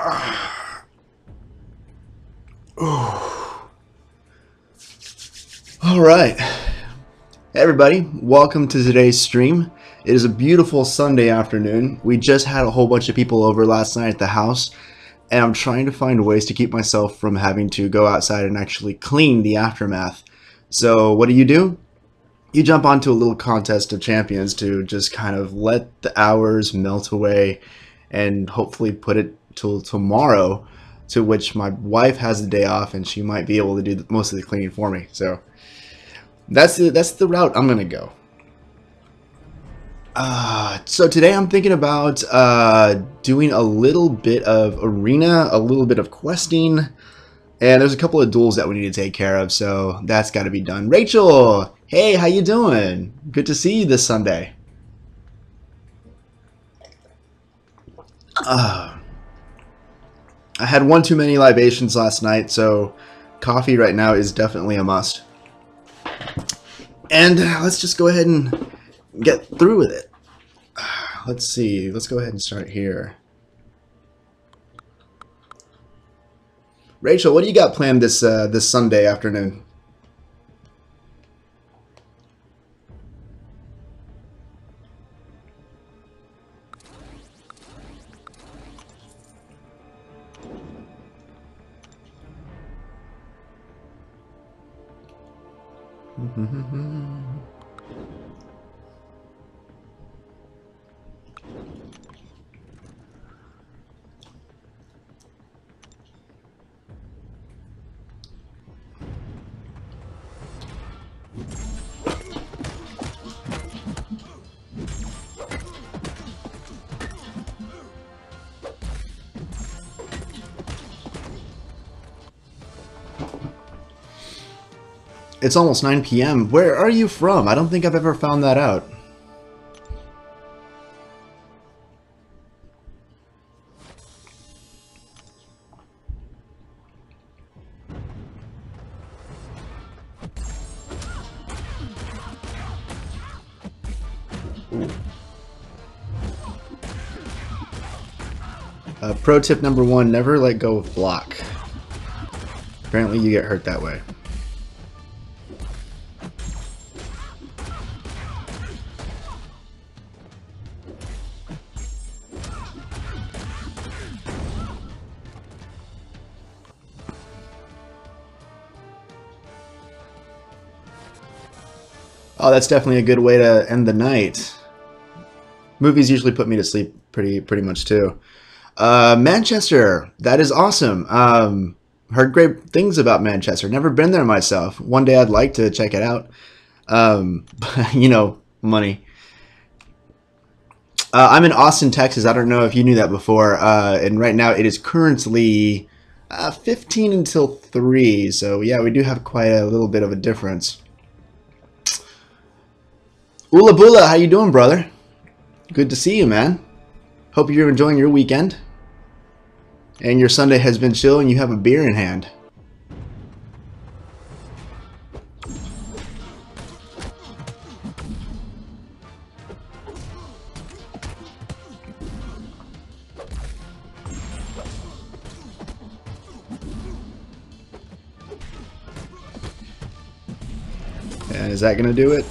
All right. Hey everybody, welcome to today's stream. It is a beautiful Sunday afternoon. We just had a whole bunch of people over last night at the house, and I'm trying to find ways to keep myself from having to go outside and actually clean the aftermath. So what do? You jump onto a little contest of champions to just kind of let the hours melt away and hopefully put it till tomorrow, to which my wife has the day off and she might be able to do most of the cleaning for me. So that's the route I'm gonna go. So today I'm thinking about doing a little bit of arena, a little bit of questing, and there's a couple of duels that we need to take care of, so that's got to be done. Rachel, hey, how you doing? Good to see you this Sunday. I had one too many libations last night, so coffee right now is definitely a must. And let's just go ahead and get through with it. Let's see. Let's go ahead and start here. Rachel, what do you got planned this Sunday afternoon? It's almost 9 p.m. Where are you from? I don't think I've ever found that out. Pro tip number 1, never let go of block. Apparently you get hurt that way. Oh, that's definitely a good way to end the night. Movies usually put me to sleep pretty much too. Manchester, that is awesome. Heard great things about Manchester. Never been there myself. One day I'd like to check it out. But, you know, money. I'm in Austin, Texas. I don't know if you knew that before. And right now it is currently 15 until 3. So yeah, we do have quite a little bit of a difference. Ula Bula, how you doing, brother? Good to see you, man. Hope you're enjoying your weekend. And your Sunday has been chill and you have a beer in hand. And is that going to do it?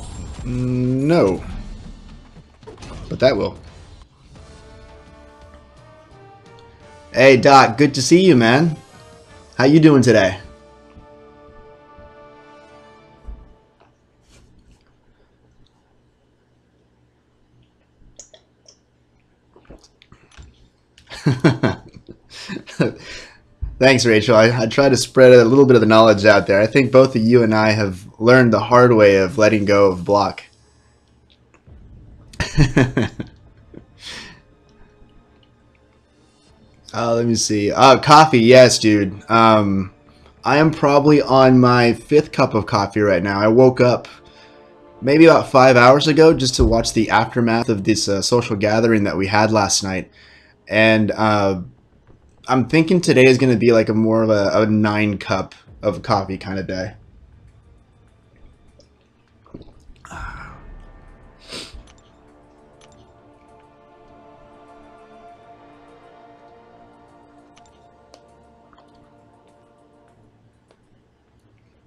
No. But that will. Hey Doc, good to see you, man. How you doing today? Thanks, Rachel. I try to spread a little bit of the knowledge out there. I think both of you and I have learned the hard way of letting go of block. Let me see. Coffee, yes, dude. I am probably on my 5th cup of coffee right now. I woke up maybe about 5 hours ago just to watch the aftermath of this social gathering that we had last night. And I'm thinking today is going to be like a more of a 9 cup of coffee kind of day.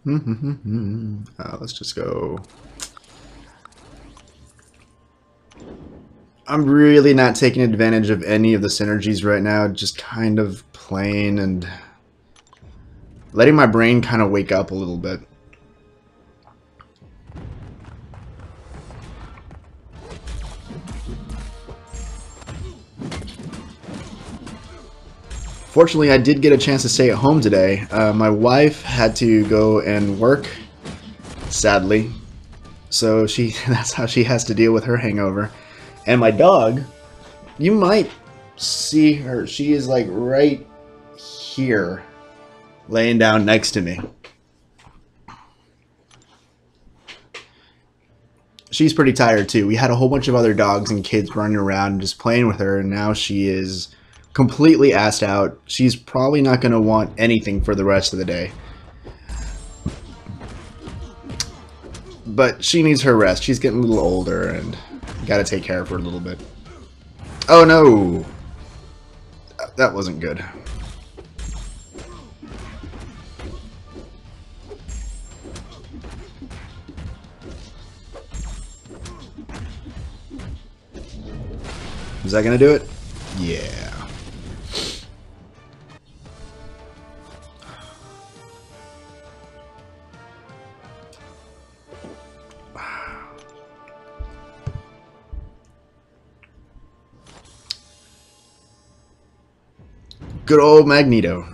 Let's just go. I'm really not taking advantage of any of the synergies right now, just kind of playing and letting my brain kind of wake up a little bit. Fortunately, I did get a chance to stay at home today. My wife had to go and work, sadly, so that's how she has to deal with her hangover. And my dog, you might see her. She is like right here, laying down next to me. She's pretty tired too. We had a whole bunch of other dogs and kids running around just playing with her, and now she is completely assed out. She's probably not going to want anything for the rest of the day. But she needs her rest. She's getting a little older, and got to take care of her a little bit. Oh no! That wasn't good. Is that going to do it? Yeah. Good old Magneto.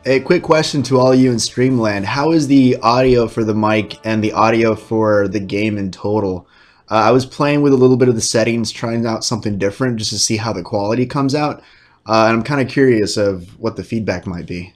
A quick question to all you in Streamland. How is the audio for the mic and the audio for the game in total? I was playing with a little bit of the settings, trying out something different just to see how the quality comes out. And I'm kind of curious of what the feedback might be.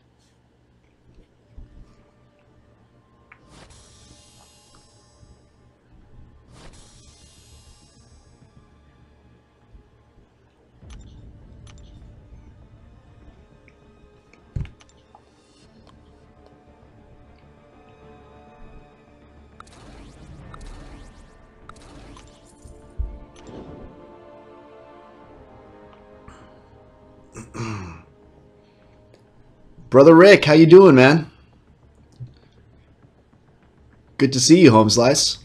Brother Rick, how you doing, man? Good to see you, Home Slice.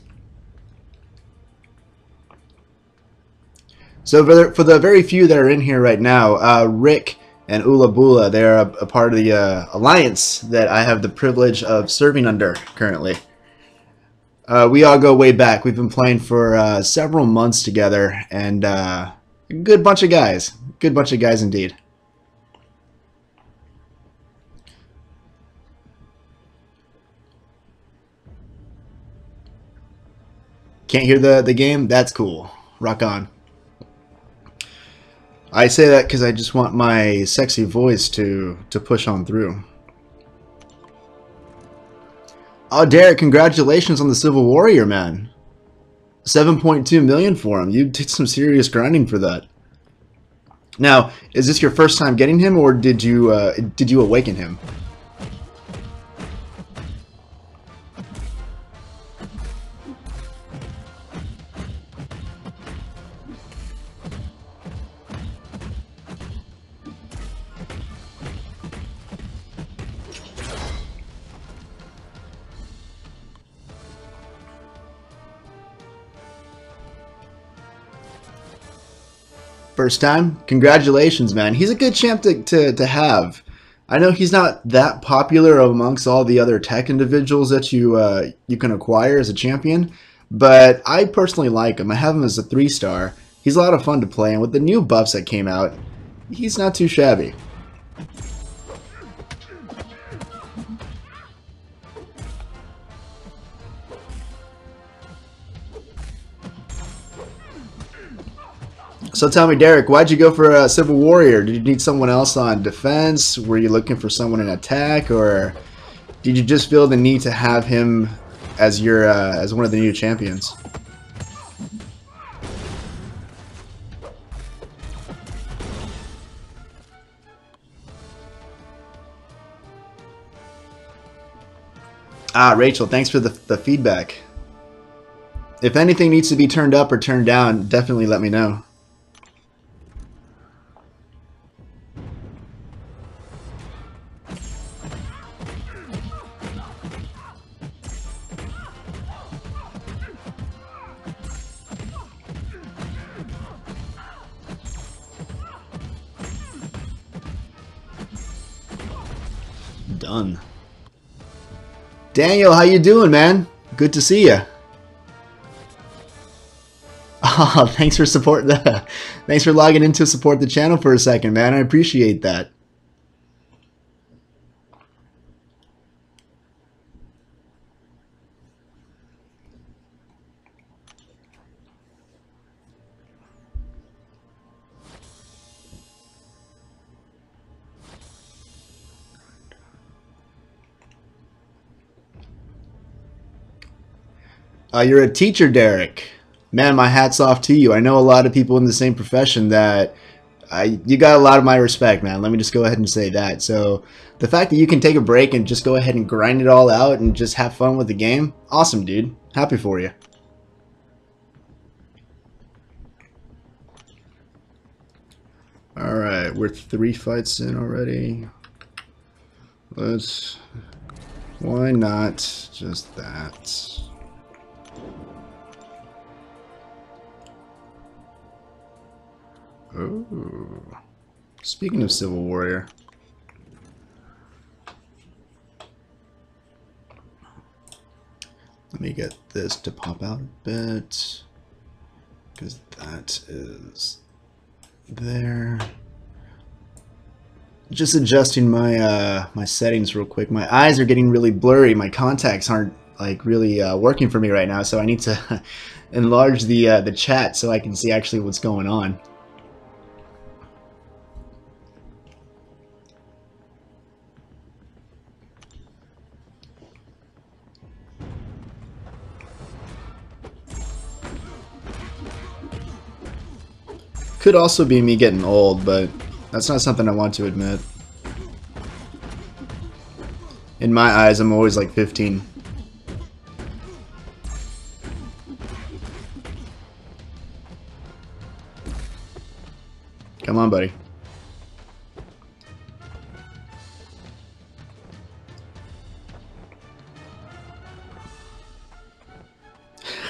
So for the very few that are in here right now, Rick and Ula Bula, they're a part of the alliance that I have the privilege of serving under currently. We all go way back. We've been playing for several months together, and a good bunch of guys. Good bunch of guys indeed. Can't hear the game? That's cool. Rock on. I say that because I just want my sexy voice to push on through. Oh, Derek, congratulations on the Civil Warrior, man. 7.2 million for him. You did some serious grinding for that. Now, is this your first time getting him, or did you awaken him? First time? Congratulations, man. He's a good champ to have. I know he's not that popular amongst all the other tech individuals that you can acquire as a champion, but I personally like him. I have him as a 3-star. He's a lot of fun to play, and with the new buffs that came out, he's not too shabby. So tell me, Derek, why'd you go for a Civil Warrior? Did you need someone else on defense? Were you looking for someone in attack, or did you just feel the need to have him as your as one of the new champions? Ah, Rachel, thanks for the feedback. If anything needs to be turned up or turned down, definitely let me know. Done. Daniel, how you doing, man? Good to see you. Oh, thanks for support. Thanks for logging in to support the channel for a second, man. I appreciate that. You're a teacher, Derek. Man, my hat's off to you. I know a lot of people in the same profession that you got a lot of my respect, man. Let me just go ahead and say that. So the fact that you can take a break and just go ahead and grind it all out and just have fun with the game, awesome, dude. Happy for you. All right, we're 3 fights in already. Why not just that? Oh, speaking of Civil Warrior, let me get this to pop out a bit, because that is there. Just adjusting my my settings real quick. My eyes are getting really blurry. My contacts aren't like really working for me right now, so I need to enlarge the chat so I can see actually what's going on. Could also be me getting old, but that's not something I want to admit. In my eyes, I'm always like 15. Come on, buddy.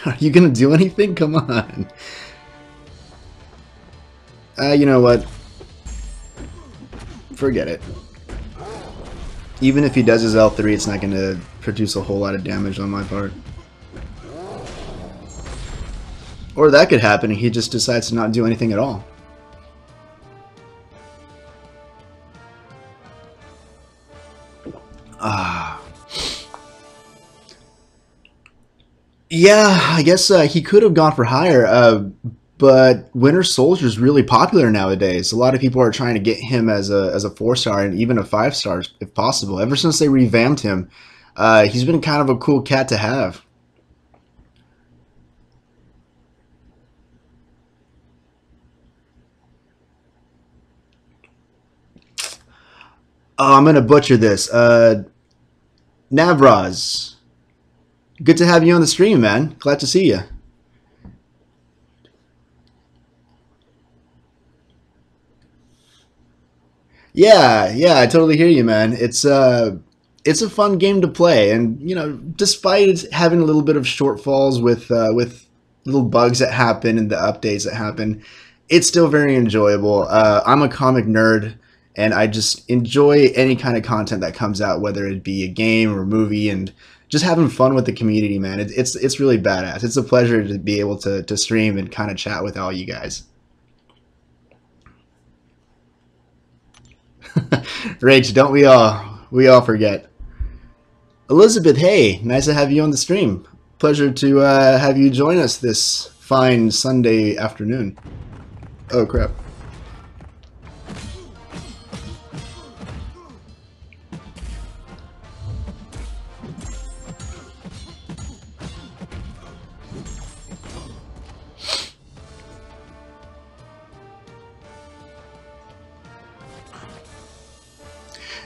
Are you gonna do anything? Come on. You know what? Forget it. Even if he does his L3, it's not going to produce a whole lot of damage on my part. Or that could happen and he just decides to not do anything at all. Yeah, I guess he could have gone for higher. But Winter Soldier is really popular nowadays. A lot of people are trying to get him as a 4-star and even a 5-star if possible. Ever since they revamped him, he's been kind of a cool cat to have. Oh, I'm gonna butcher this. Navraz, good to have you on the stream, man. Glad to see you. Yeah, I totally hear you, man. It's a fun game to play, and you know, despite having a little bit of shortfalls with little bugs that happen and the updates that happen, it's still very enjoyable. I'm a comic nerd, and I just enjoy any kind of content that comes out, whether it be a game or a movie, and just having fun with the community, man. It's really badass. It's a pleasure to be able to stream and kind of chat with all you guys. Rach, don't we all forget? Elizabeth, hey, nice to have you on the stream. Pleasure to have you join us this fine Sunday afternoon. Oh, crap.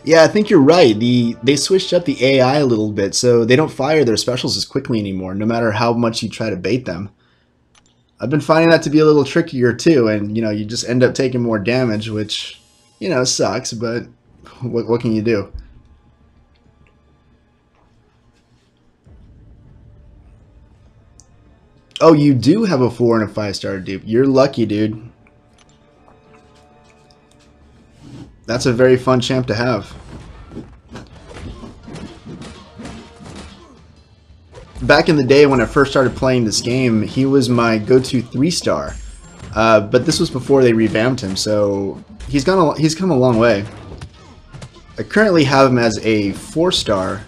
Yeah, I think you're right. They switched up the AI a little bit, so they don't fire their specials as quickly anymore, no matter how much you try to bait them. I've been finding that to be a little trickier too, and you just end up taking more damage, which sucks. But what can you do? Oh, you do have a 4 and a 5-star dupe. You're lucky, dude. That's a very fun champ to have. Back in the day when I first started playing this game, he was my go-to 3-star. But this was before they revamped him, so he's come a long way. I currently have him as a 4-star,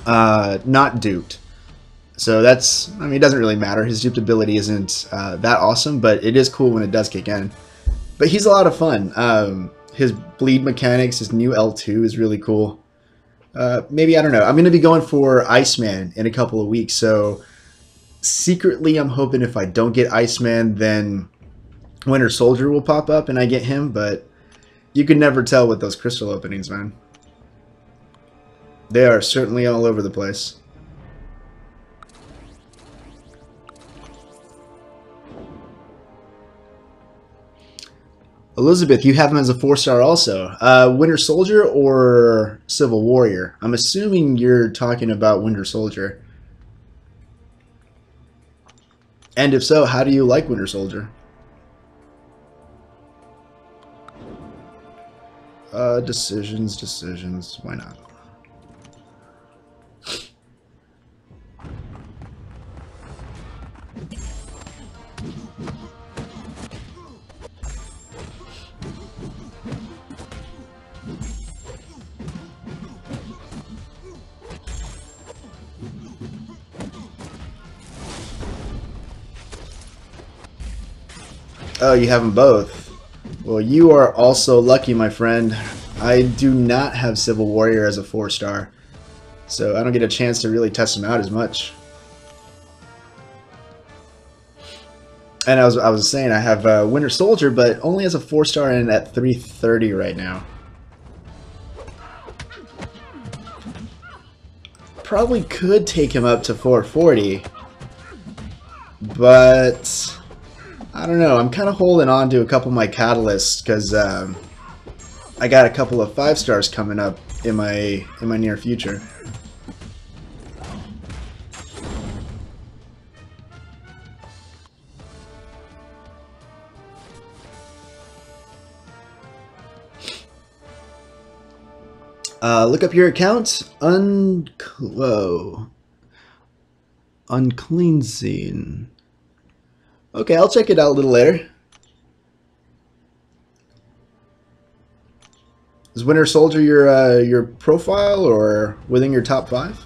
not duped. So that's, I mean, it doesn't really matter. His duped ability isn't that awesome, but it is cool when it does kick in. But he's a lot of fun. His bleed mechanics, his new L2 is really cool. Maybe, I don't know. I'm going to be going for Iceman in a couple of weeks, so secretly I'm hoping if I don't get Iceman, then Winter Soldier will pop up and I get him, but you can never tell with those crystal openings, man. They are certainly all over the place. Elizabeth, you have him as a 4-star also. Winter Soldier or Civil Warrior? I'm assuming you're talking about Winter Soldier. And if so, how do you like Winter Soldier? Decisions. Why not? Oh, you have them both. Well, you are also lucky, my friend. I do not have Civil Warrior as a 4-star, so I don't get a chance to really test him out as much. And I was saying I have Winter Soldier, but only as a 4-star and at 330 right now. Probably could take him up to 440, but I don't know. I'm kind of holding on to a couple of my catalysts because I got a couple of 5-stars coming up in my near future. Look up your account. Unclean scene. Okay, I'll check it out a little later. Is Winter Soldier your profile or within your top 5?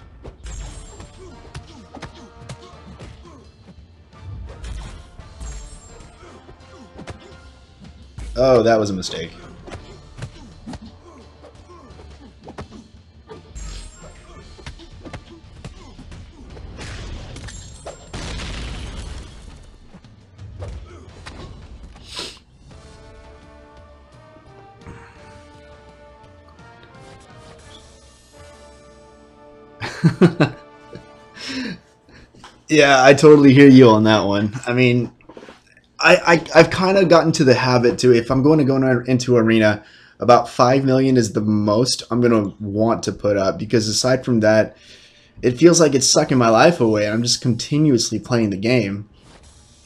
Oh, that was a mistake. Yeah, I totally hear you on that one. I mean, I've kind of gotten to the habit too. If I'm going to go into arena, about 5 million is the most I'm going to want to put up, because aside from that, it feels like it's sucking my life away. I'm just continuously playing the game.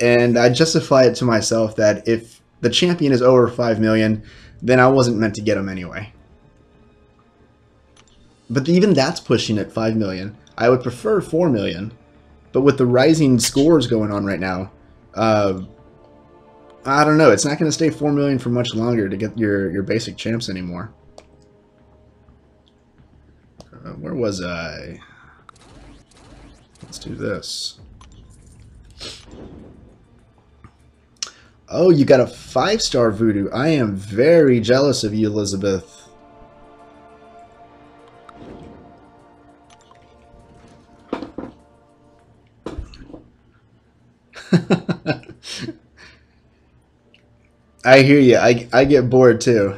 And I justify it to myself that if the champion is over 5 million, then I wasn't meant to get him anyway. But even that's pushing it 5 million. I would prefer 4 million. But with the rising scores going on right now, I don't know. It's not going to stay 4 million for much longer to get your basic champs anymore. Where was I? Let's do this. Oh, you got a 5-star voodoo. I am very jealous of you, Elizabeth. I hear you. I get bored too.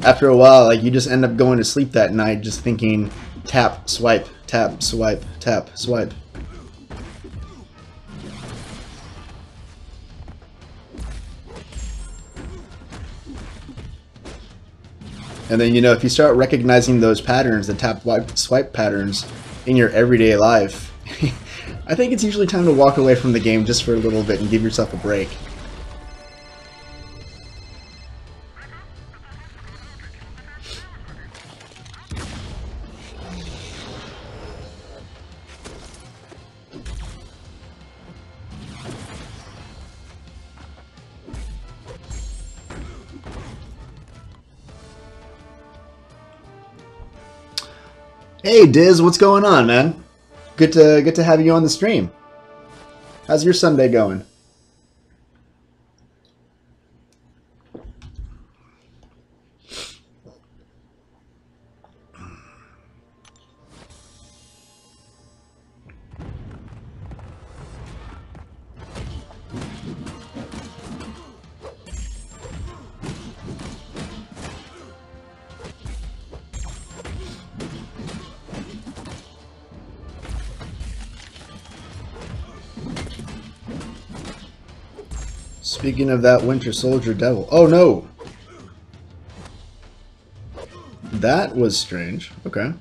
After a while, like, you just end up going to sleep that night just thinking tap, swipe, tap, swipe, tap, swipe. And then, you know, if you start recognizing those patterns, the tap, swipe patterns in your everyday life, I think it's usually time to walk away from the game just for a little bit and give yourself a break. Hey Diz, what's going on, man? Good to have you on the stream. How's your Sunday going? Speaking of that Winter Soldier Devil. Oh no! That was strange. Okay.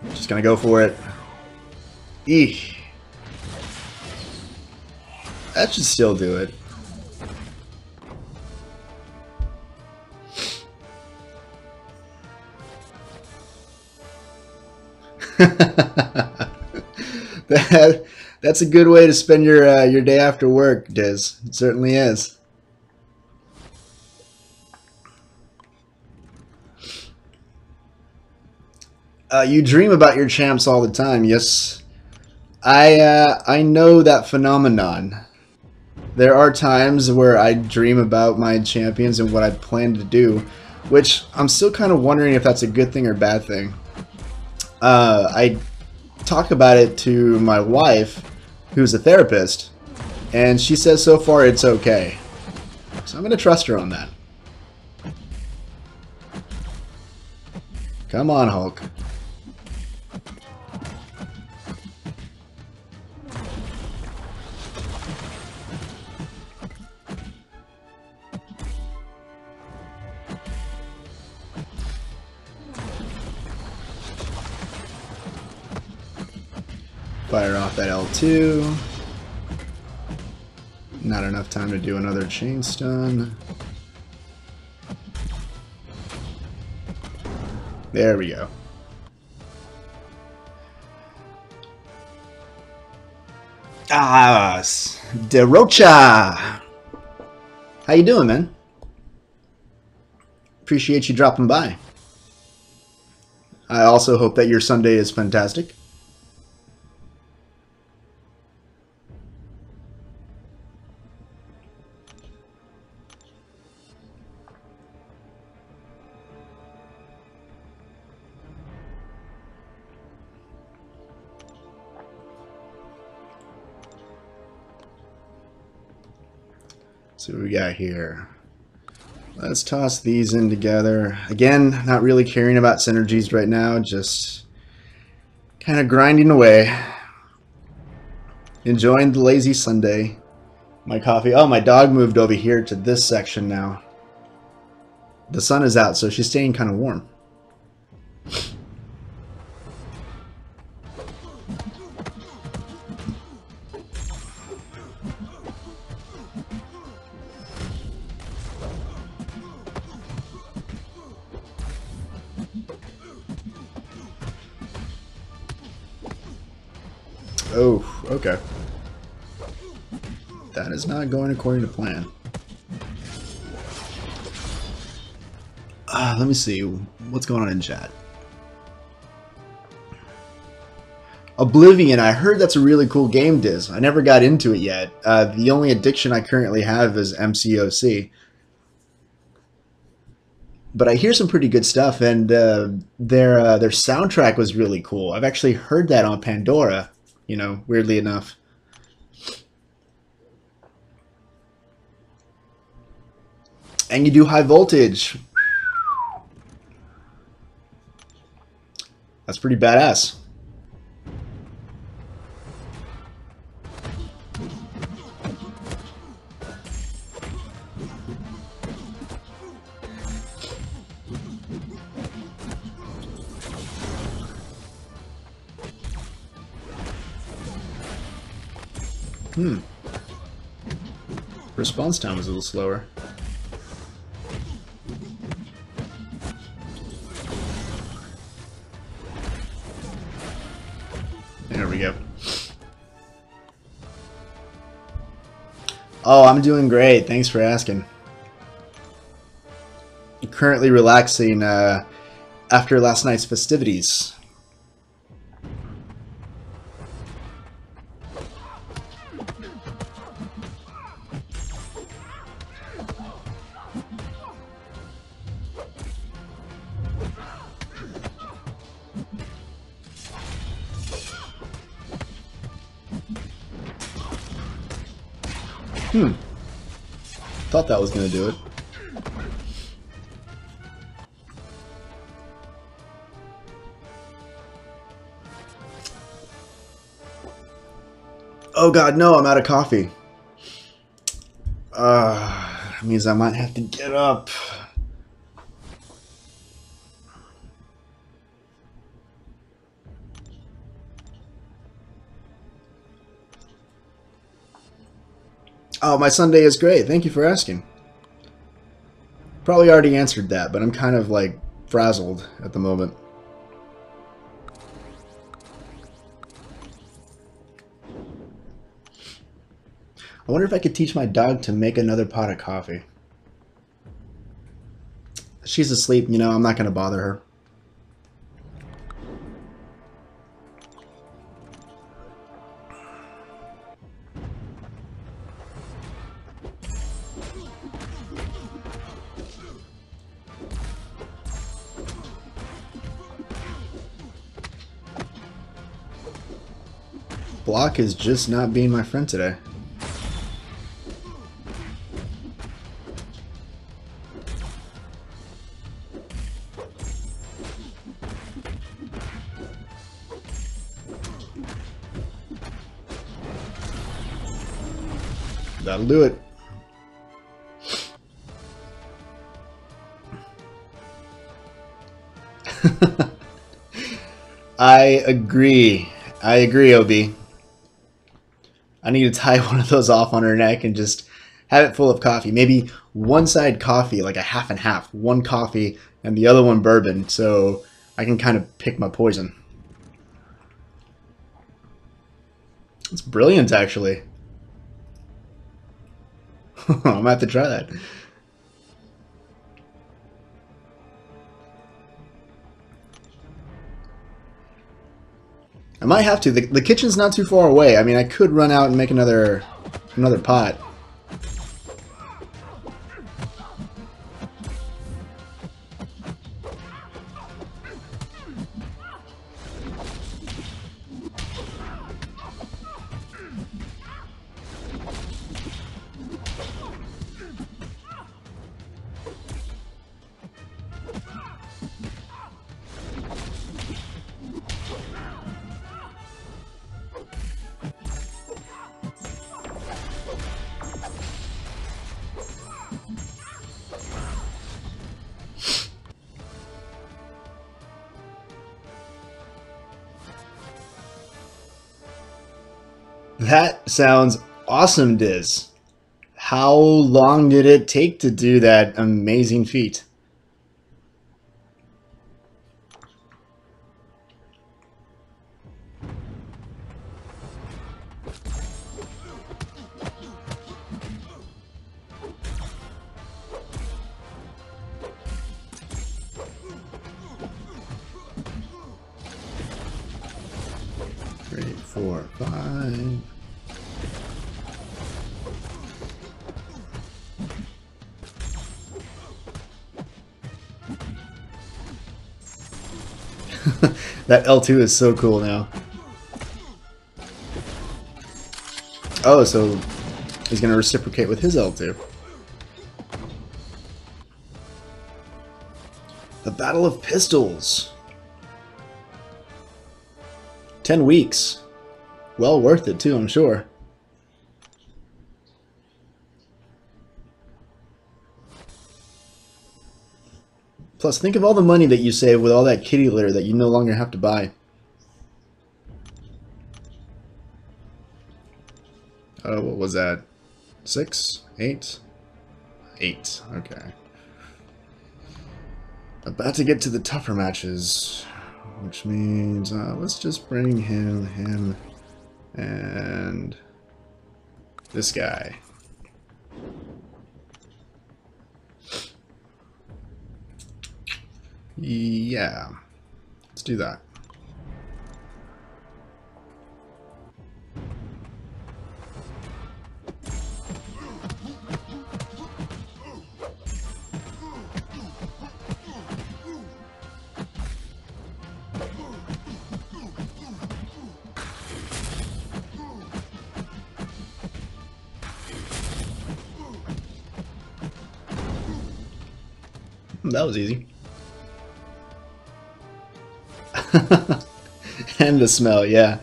Just gonna go for it. Eek. That should still do it. That's a good way to spend your day after work, Diz. It certainly is. You dream about your champs all the time. Yes, I know that phenomenon. There are times where I dream about my champions and what I plan to do, which I'm still kind of wondering if that's a good thing or bad thing. I talk about it to my wife, who's a therapist, and she says so far it's okay. So I'm going to trust her on that. Come on, Hulk. Fire off that L2. Not enough time to do another chain stun. There we go. Ah, Derocha! How you doing, man? Appreciate you dropping by. I also hope that your Sunday is fantastic. So what we got here. Let's toss these in together. Again, not really caring about synergies right now, just kind of grinding away. Enjoying the lazy Sunday. My coffee. Oh, my dog moved over here to this section now. The sun is out, so she's staying kind of warm. Oh, okay. That is not going according to plan. Let me see. What's going on in chat? Oblivion. I heard that's a really cool game, Diz. I never got into it yet. The only addiction I currently have is MCOC. But I hear some pretty good stuff, and their soundtrack was really cool. I've actually heard that on Pandora. You know, weirdly enough. And you do high voltage. That's pretty badass. Response time was a little slower. There we go. Oh, I'm doing great. Thanks for asking. Currently relaxing after last night's festivities. Thought that was gonna do it. Oh god, no, I'm out of coffee. That means I might have to get up. Oh, my Sunday is great. Thank you for asking. Probably already answered that, but I'm kind of like frazzled at the moment. I wonder if I could teach my dog to make another pot of coffee. She's asleep, you know, I'm not going to bother her. Block is just not being my friend today. That'll do it. I agree. I agree, OB. I need to tie one of those off on her neck and just have it full of coffee. Maybe one side coffee, like a half and half. One coffee and the other one bourbon, so I can kind of pick my poison. It's brilliant, actually. I'm gonna have to try that. I might have to. The kitchen's not too far away. I mean, I could run out and make another pot. That sounds awesome, Diz. How long did it take to do that amazing feat? Three, four, five. That L2 is so cool now. Oh, so he's going to reciprocate with his L2. Battle of Pistols. 10 weeks. Well worth it too, I'm sure. Plus, think of all the money that you save with all that kitty litter that you no longer have to buy. What was that? 6? 8? 8. Okay. About to get to the tougher matches, which means let's just bring him, and this guy. Yeah, let's do that. That was easy. And the smell, yeah.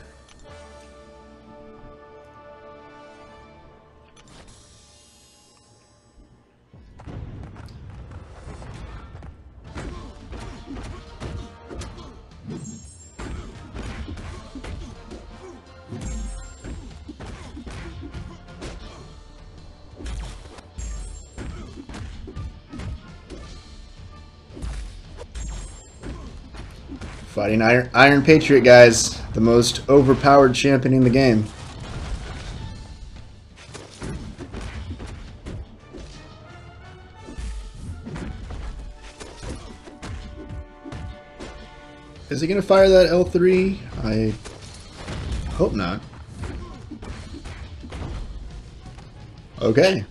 Fighting Iron Patriot, guys. The most overpowered champion in the game. Is he going to fire that L3? I hope not. Okay.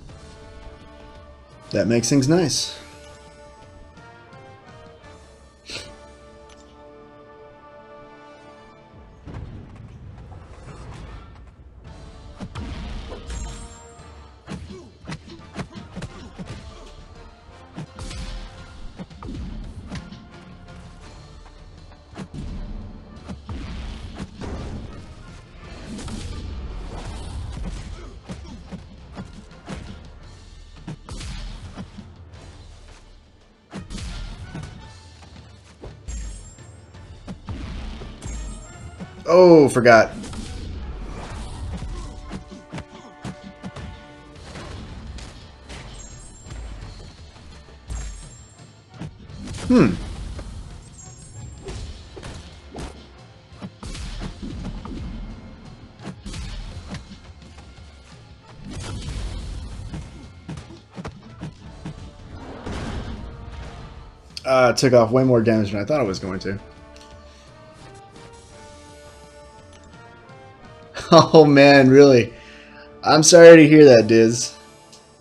That makes things nice. Oh, forgot. It took off way more damage than I thought it was going to. Oh man, really? I'm sorry to hear that, Diz.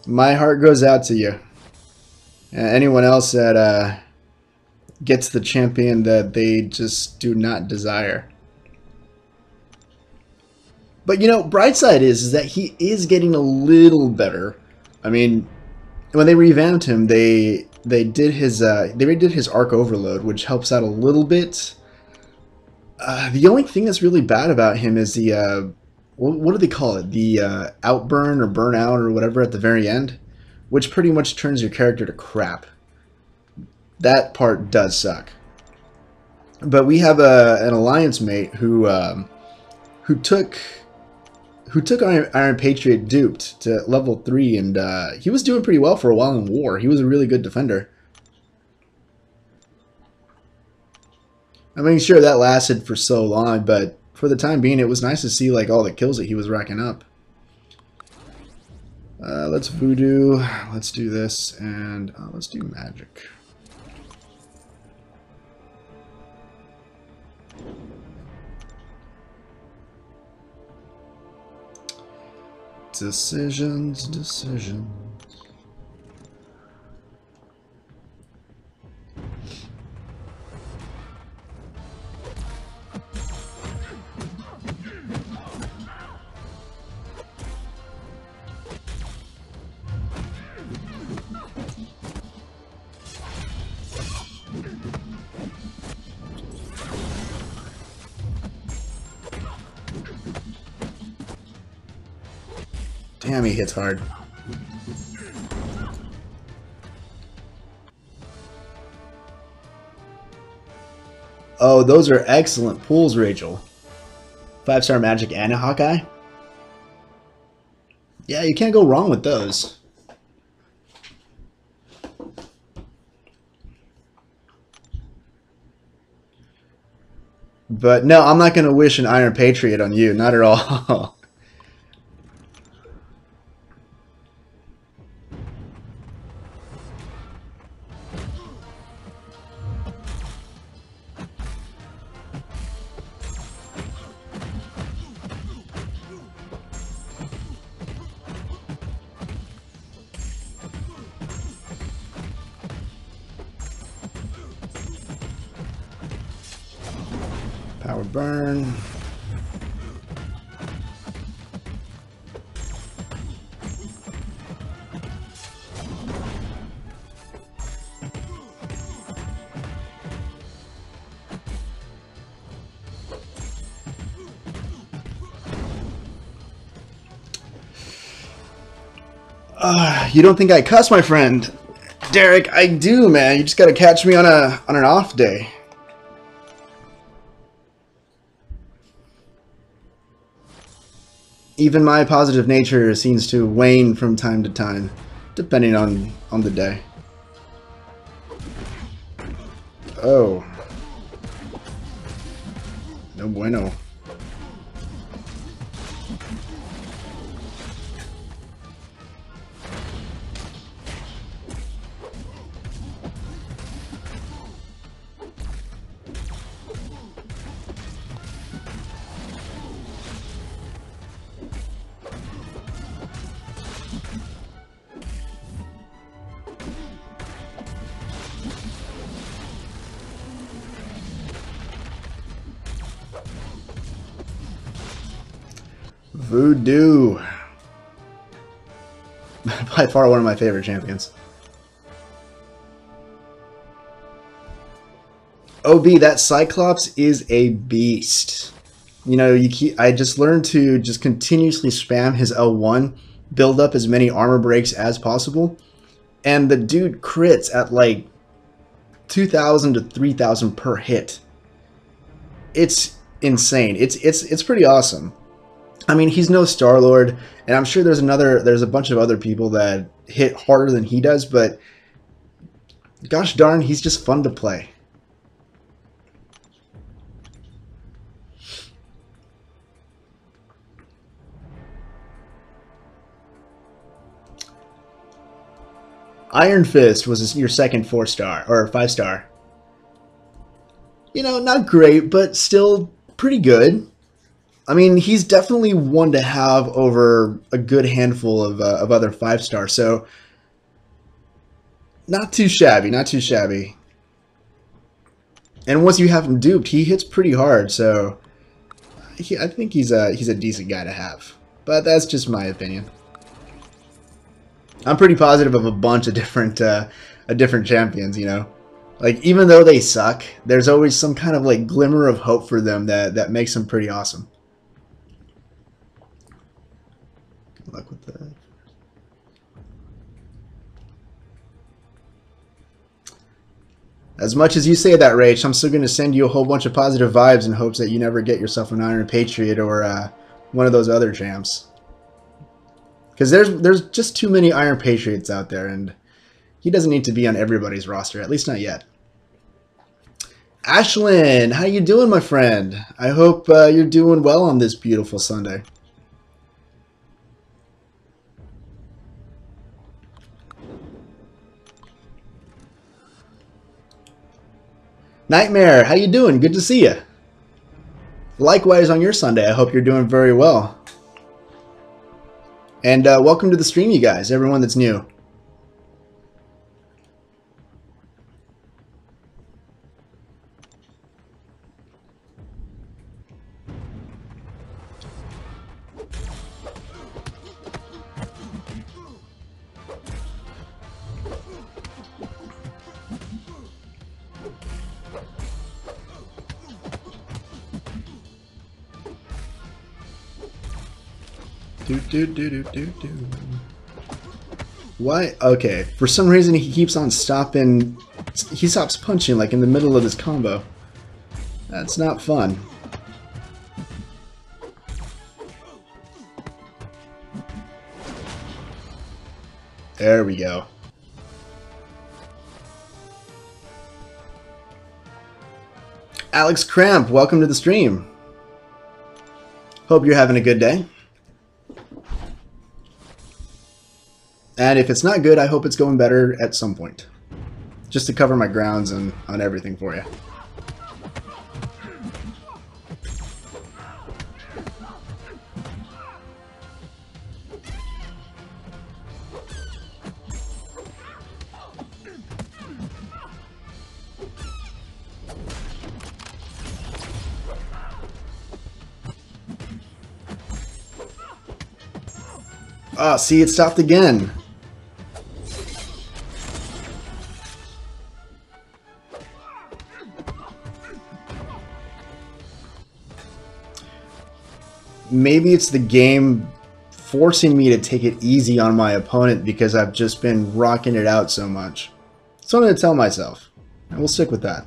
My heart goes out to you. Anyone else that gets the champion that they just do not desire. But you know, bright side is that he is getting a little better. I mean, when they revamped him, they redid his arc overload, which helps out a little bit. The only thing that's really bad about him is the what do they call it? The outburn or burnout or whatever at the very end, which pretty much turns your character to crap. That part does suck. But we have an alliance mate who took Iron Patriot duped to level 3, and he was doing pretty well for a while in war. He was a really good defender. I mean, sure, that lasted for so long, but for the time being, it was nice to see like all the kills that he was racking up. Let's voodoo. Let's do this, and let's do magic. Decisions. Damn, he hits hard. Oh, those are excellent pulls, Rachel. 5-star magic and a Hawkeye? Yeah, you can't go wrong with those. But no, I'm not going to wish an Iron Patriot on you. Not at all. Power burn. You don't think I cuss, my friend? Derek, I do, man. You just gotta catch me on an off day. Even my positive nature seems to wane from time to time, depending on the day. Oh. No bueno. Voodoo. By far one of my favorite champions. OB, that Cyclops is a beast. You know, I just learned to just continuously spam his L1, build up as many armor breaks as possible, and the dude crits at like 2,000 to 3,000 per hit. It's insane. It's pretty awesome. I mean, he's no Star-Lord, and I'm sure there's a bunch of other people that hit harder than he does, but gosh darn, he's just fun to play. Iron Fist was your second 4-star, or 5-star. You know, not great, but still pretty good. I mean, he's definitely one to have over a good handful of other 5-star, so not too shabby, not too shabby. And once you have him duped, he hits pretty hard, so I think he's a decent guy to have. But that's just my opinion. I'm pretty positive of a bunch of different champions, you know. Like, even though they suck, there's always some kind of like glimmer of hope for them that makes them pretty awesome. Good luck with that. As much as you say that, Rach, I'm still going to send you a whole bunch of positive vibes in hopes that you never get yourself an Iron Patriot or one of those other champs. Because there's just too many Iron Patriots out there, and he doesn't need to be on everybody's roster, at least not yet. Ashlyn, how you doing, my friend? I hope you're doing well on this beautiful Sunday. Nightmare, how you doing? Good to see you. Likewise on your Sunday. I hope you're doing very well. And welcome to the stream, you guys, everyone that's new. Do do do do do do. Why? Okay. For some reason he keeps on stopping. He stops punching like in the middle of his combo. That's not fun. There we go. Alex Cramp, welcome to the stream. Hope you're having a good day. And if it's not good, I hope it's going better at some point. Just to cover my grounds and on everything for you. Oh, see, it stopped again. Maybe it's the game forcing me to take it easy on my opponent because I've just been rocking it out so much. That's what I'm going to tell myself. And we'll stick with that.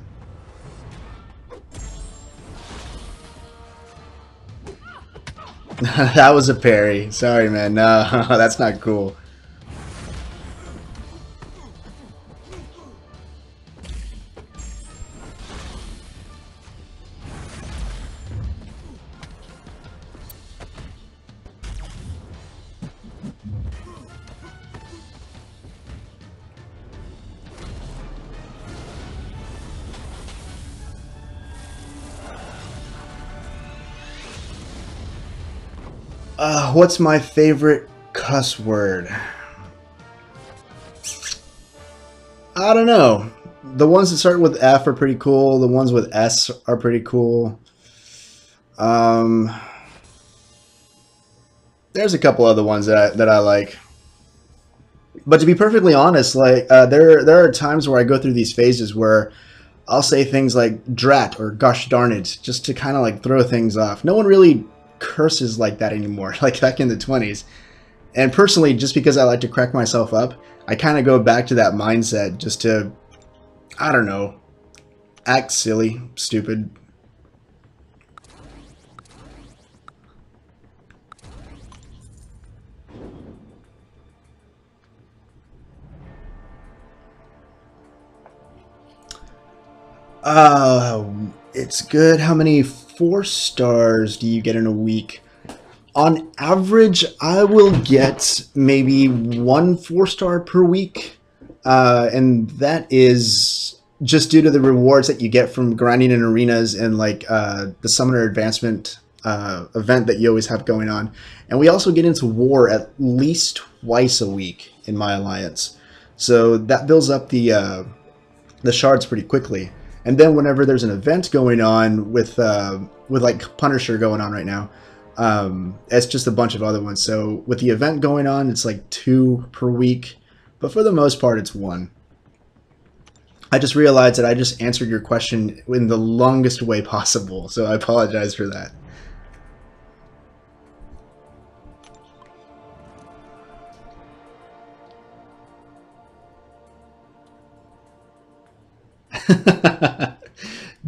That was a parry. Sorry, man. No, that's not cool. What's my favorite cuss word? I don't know. The ones that start with F are pretty cool. The ones with S are pretty cool. There's a couple other ones that I like. But to be perfectly honest, like there are times where I go through these phases where I'll say things like drat or gosh darn it just to kind of like throw things off. No one really curses like that anymore, like back in the 20s. And personally, just because I like to crack myself up, I kind of go back to that mindset just to, I don't know, act silly, stupid. It's good. How many 4 stars do you get in a week? On average, I will get maybe 1 4-star per week. And that is just due to the rewards that you get from grinding in arenas and like the Summoner Advancement event that you always have going on. And we also get into war at least twice a week in my alliance. So that builds up the shards pretty quickly. And then whenever there's an event going on with like Punisher going on right now, it's just a bunch of other ones. So with the event going on, it's like 2 per week, but for the most part, it's 1. I just realized that I just answered your question in the longest way possible, so I apologize for that.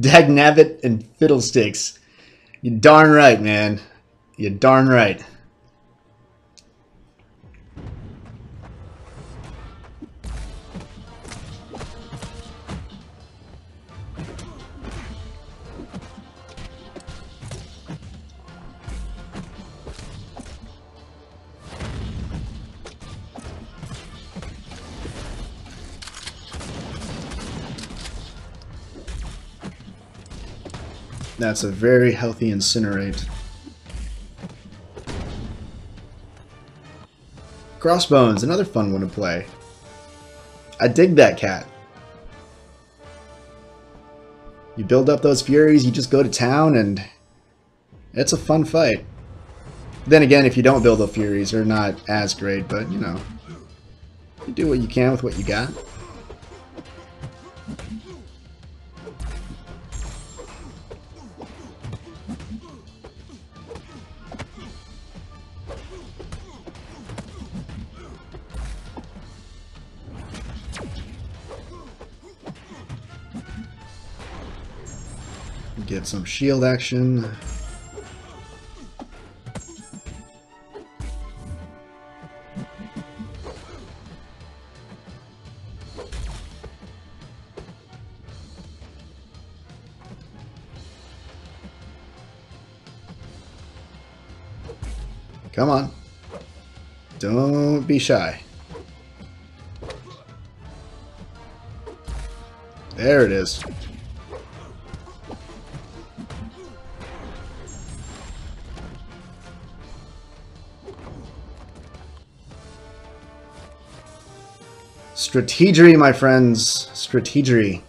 Dagnabbit and fiddlesticks. You darn right, man. You darn right. That's a very healthy incinerate. Crossbones, another fun one to play. I dig that cat. You build up those furies, you just go to town, and it's a fun fight. Then again, if you don't build the furies, they're not as great, but you know, you do what you can with what you got. Get some shield action. Come on. Don't be shy. There it is. Strategery, my friends. Strategery.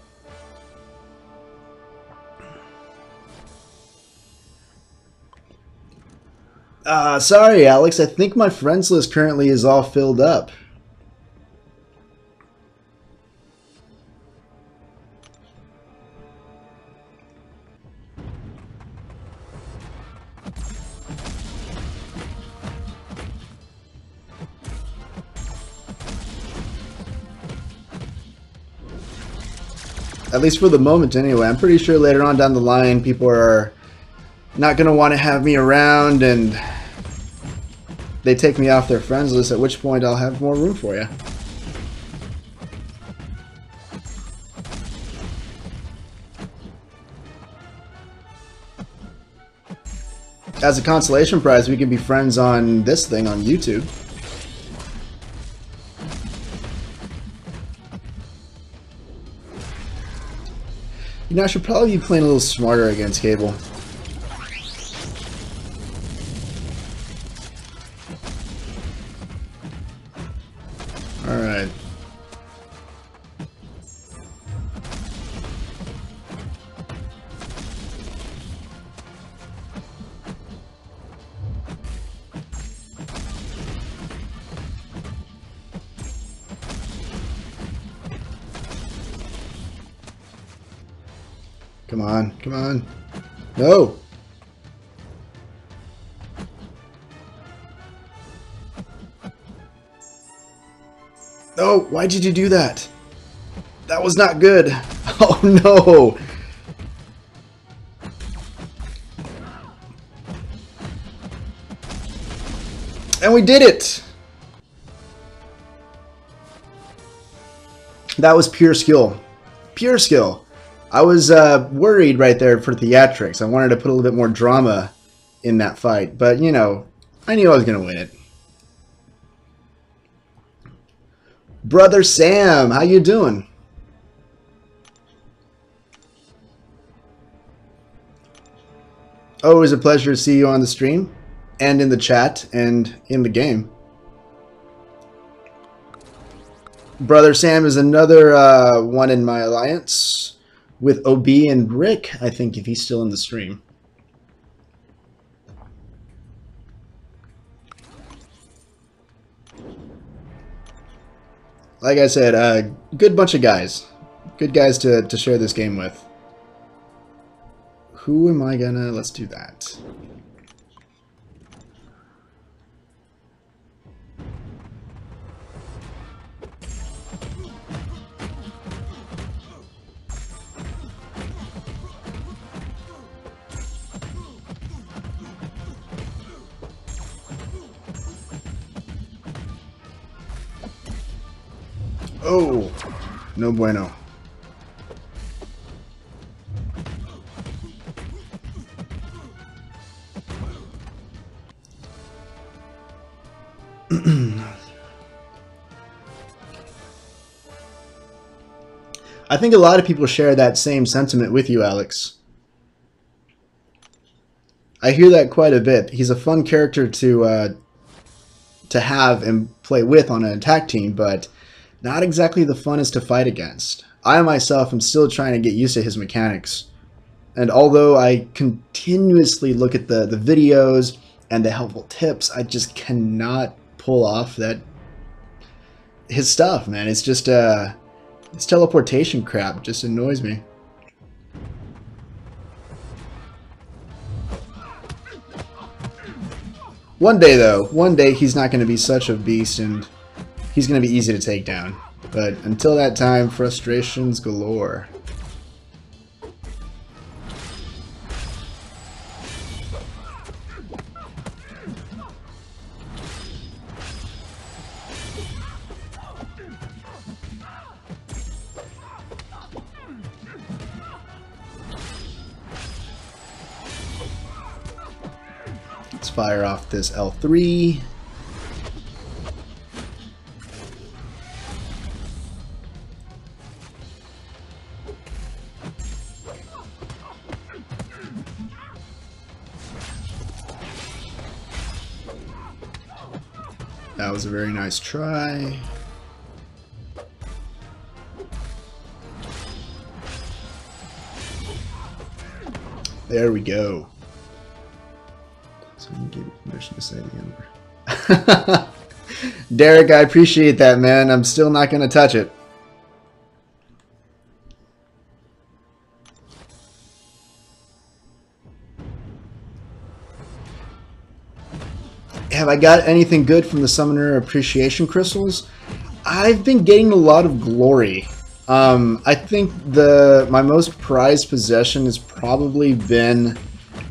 Sorry, Alex. I think my friends list currently is all filled up. At least for the moment, anyway. I'm pretty sure later on down the line, people are not going to want to have me around and they take me off their friends list, at which point I'll have more room for you. As a consolation prize, we can be friends on this thing on YouTube. You know, I should probably be playing a little smarter against Cable. Alright. Come on, come on. No! No, why did you do that? That was not good. Oh no! And we did it! That was pure skill. Pure skill. I was worried right there for theatrics. I wanted to put a little bit more drama in that fight. But, you know, I knew I was going to win it. Brother Sam, how you doing? Always a pleasure to see you on the stream. And in the chat. And in the game. Brother Sam is another one in my alliance. With OB and Rick, I think, if he's still in the stream. Like I said, good bunch of guys. Good guys to share this game with. Who am I gonna... Let's do that. Oh, no bueno. I think a lot of people share that same sentiment with you, Alex. I hear that quite a bit. He's a fun character to have and play with on an attack team, but not exactly the funnest to fight against. I myself am still trying to get used to his mechanics. And although I continuously look at the videos and the helpful tips, I just cannot pull off his stuff, man. It's just this teleportation crap just annoys me. One day though, one day he's not going to be such a beast and he's going to be easy to take down. But until that time, frustrations galore. fire off this L3. That was a very nice try. There we go. So I'm gonna give you permission to say the N-word. Derek, I appreciate that, man. I'm still not gonna touch it. Have I got anything good from the Summoner Appreciation Crystals? I've been getting a lot of glory. I think my most prized possession has probably been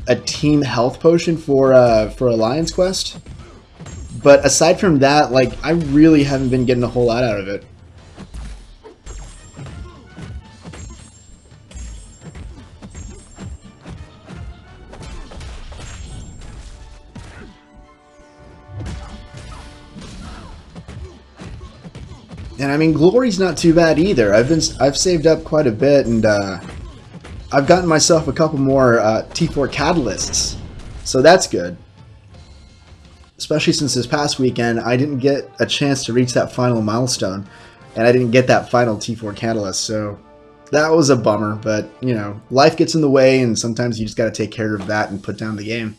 a team health potion for Alliance Quest. But aside from that, like, I really haven't been getting a whole lot out of it. And I mean, glory's not too bad either. I've saved up quite a bit, and I've gotten myself a couple more T4 catalysts, so that's good. Especially since this past weekend, I didn't get a chance to reach that final milestone, and I didn't get that final T4 catalyst, so that was a bummer. But you know, life gets in the way, and sometimes you just got to take care of that and put down the game.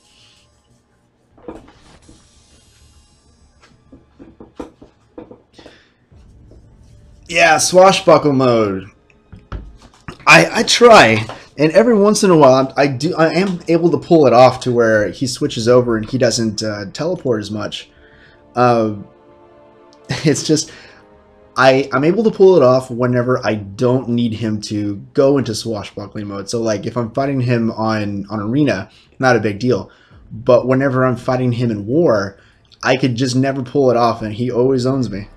Yeah, swashbuckle mode. I try, and every once in a while I am able to pull it off to where he switches over and he doesn't teleport as much. It's just I'm able to pull it off whenever I don't need him to go into swashbuckling mode. So like if I'm fighting him on arena, not a big deal. But whenever I'm fighting him in war, I could just never pull it off, and he always owns me.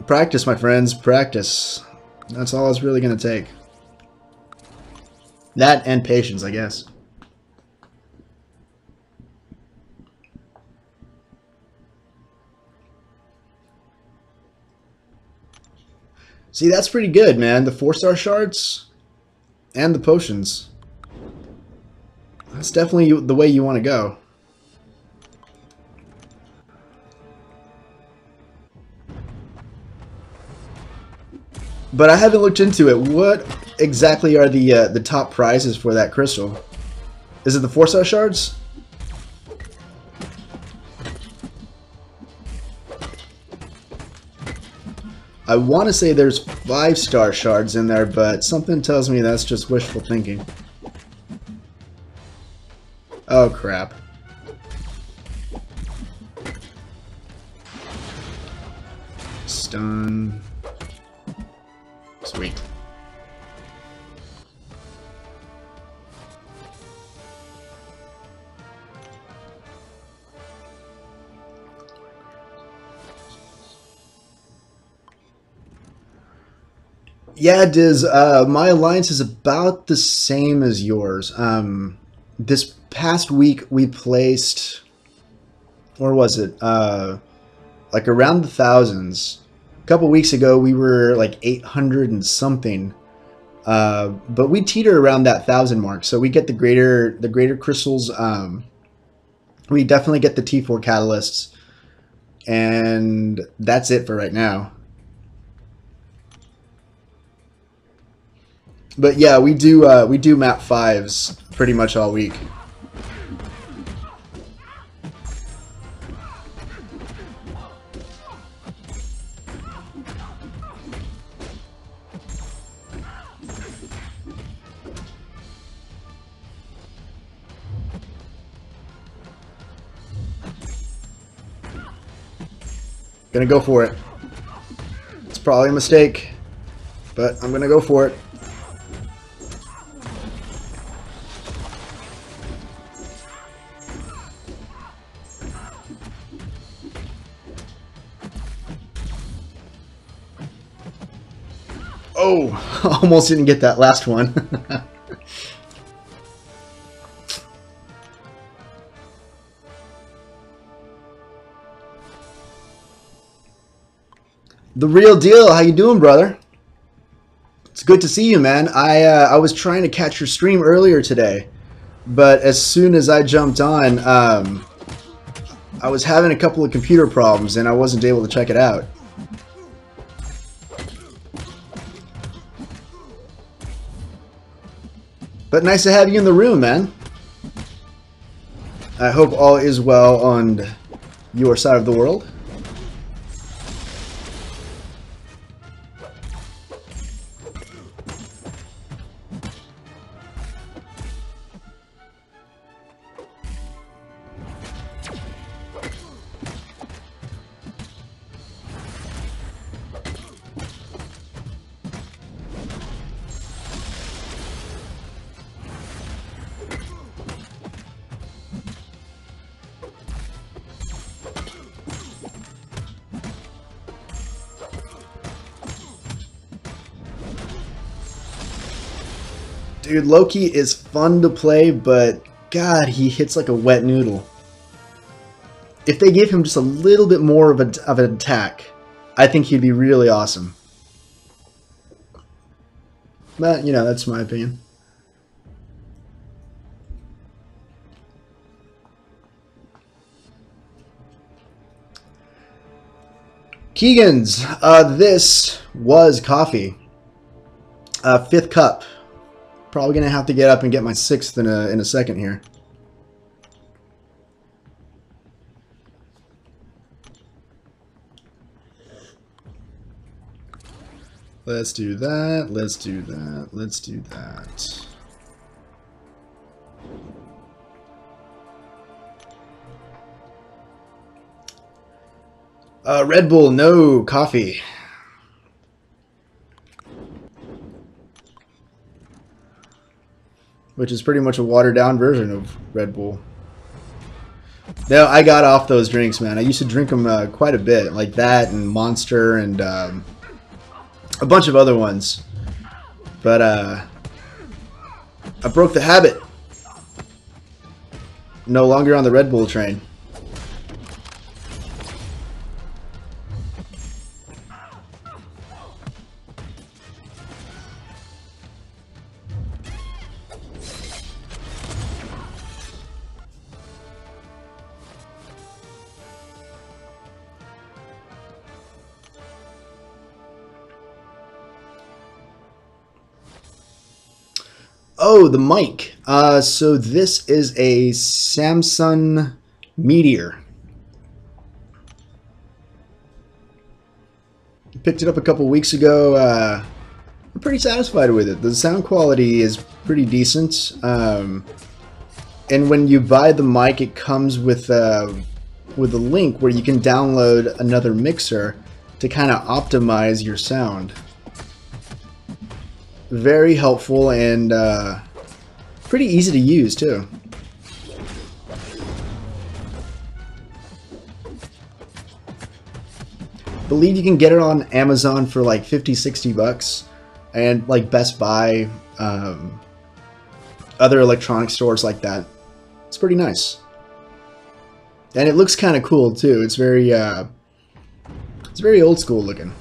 Practice, my friends, practice. That's all it's really going to take. That and patience, I guess. See, that's pretty good, man. The 4-star shards and the potions. That's definitely the way you want to go. But I haven't looked into it. What exactly are the top prizes for that crystal? Is it the 4-star shards? I want to say there's 5-star shards in there, but something tells me that's just wishful thinking. Oh crap. Stun. Sweet. Yeah, Diz, my alliance is about the same as yours. This past week we placed, or was it, like around the thousands. A couple weeks ago we were like 800 and something, but we teeter around that 1,000 mark. So we get the greater crystals. We definitely get the T4 catalysts, and that's it for right now. But yeah, we do map 5s pretty much all week. Gonna go for it. It's probably a mistake, but I'm gonna go for it. Oh, almost didn't get that last one. The real deal. How you doing, brother? It's good to see you, man. I was trying to catch your stream earlier today, but as soon as I jumped on, I was having a couple of computer problems and I wasn't able to check it out. But nice to have you in the room, man. I hope all is well on your side of the world. Dude, Loki is fun to play, but God, he hits like a wet noodle. If they gave him just a little bit more of an attack, I think he'd be really awesome. But, you know, that's my opinion. Keegan's, this was coffee. 5th cup. Probably gonna have to get up and get my 6th in a second here. Let's do that. Let's do that. Let's do that. Red Bull, no coffee. Which is pretty much a watered down version of Red Bull. No, I got off those drinks, man. I used to drink them quite a bit, like that and Monster and a bunch of other ones. But I broke the habit. No longer on the Red Bull train. Oh, the mic. So this is a Samsung Meteor. Picked it up a couple weeks ago. I'm pretty satisfied with it. The sound quality is pretty decent. And when you buy the mic, it comes with a link where you can download another mixer to kind of optimize your sound. Very helpful and pretty easy to use too. Believe you can get it on Amazon for like 50-60 bucks, and like Best Buy, other electronic stores like that. It's pretty nice, and it looks kind of cool too. It's very old school looking.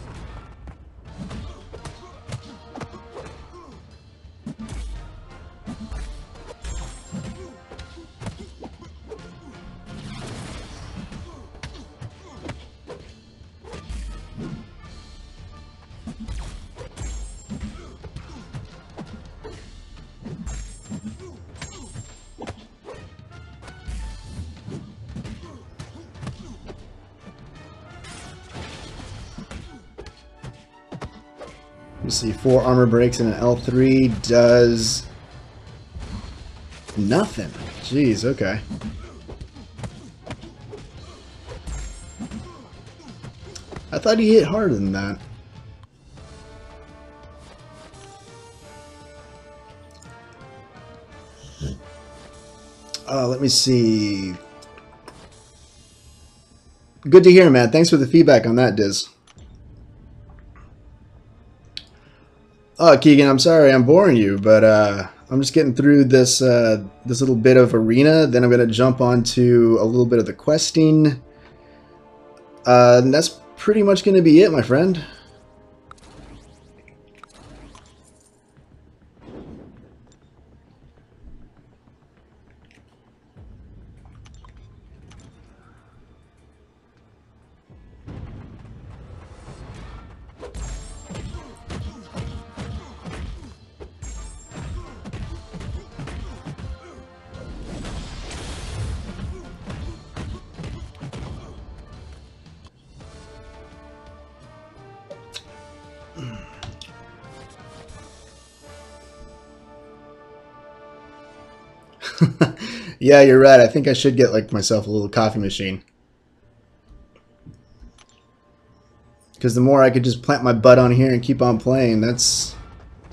You see 4 armor breaks and an L3 does nothing. Jeez, okay. I thought he hit harder than that. Let me see. Good to hear, man. Thanks for the feedback on that, Diz. Oh, Keegan, I'm sorry I'm boring you, but I'm just getting through this this little bit of arena. Then I'm going to jump onto a little bit of the questing. And that's pretty much going to be it, my friend. Yeah, you're right. I think I should get like myself a little coffee machine. Because the more I could just plant my butt on here and keep on playing, that's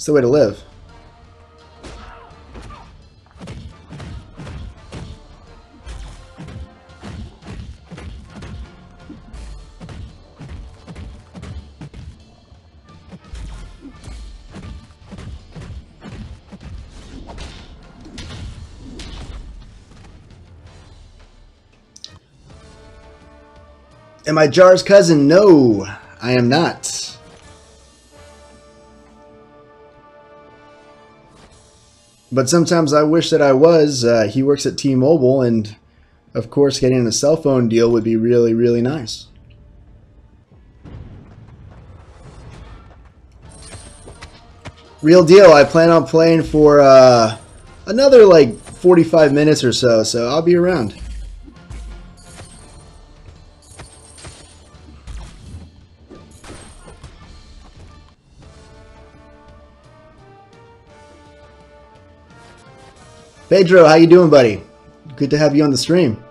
the way to live. Am I Jar's cousin? No, I am not. But sometimes I wish that I was. He works at T-Mobile, and of course getting a cell phone deal would be really, really nice. Real deal. I plan on playing for another like 45 minutes or so I'll be around. Pedro, how you doing, buddy? Good to have you on the stream.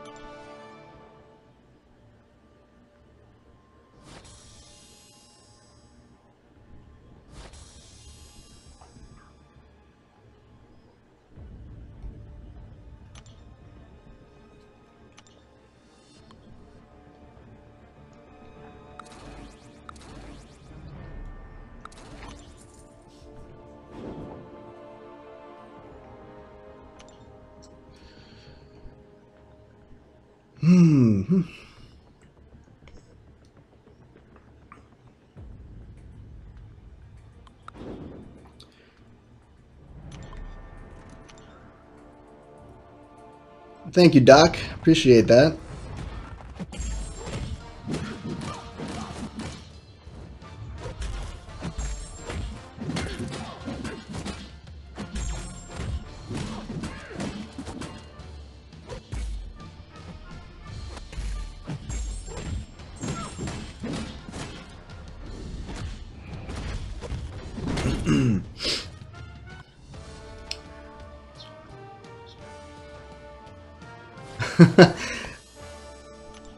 Thank you, Doc. Appreciate that.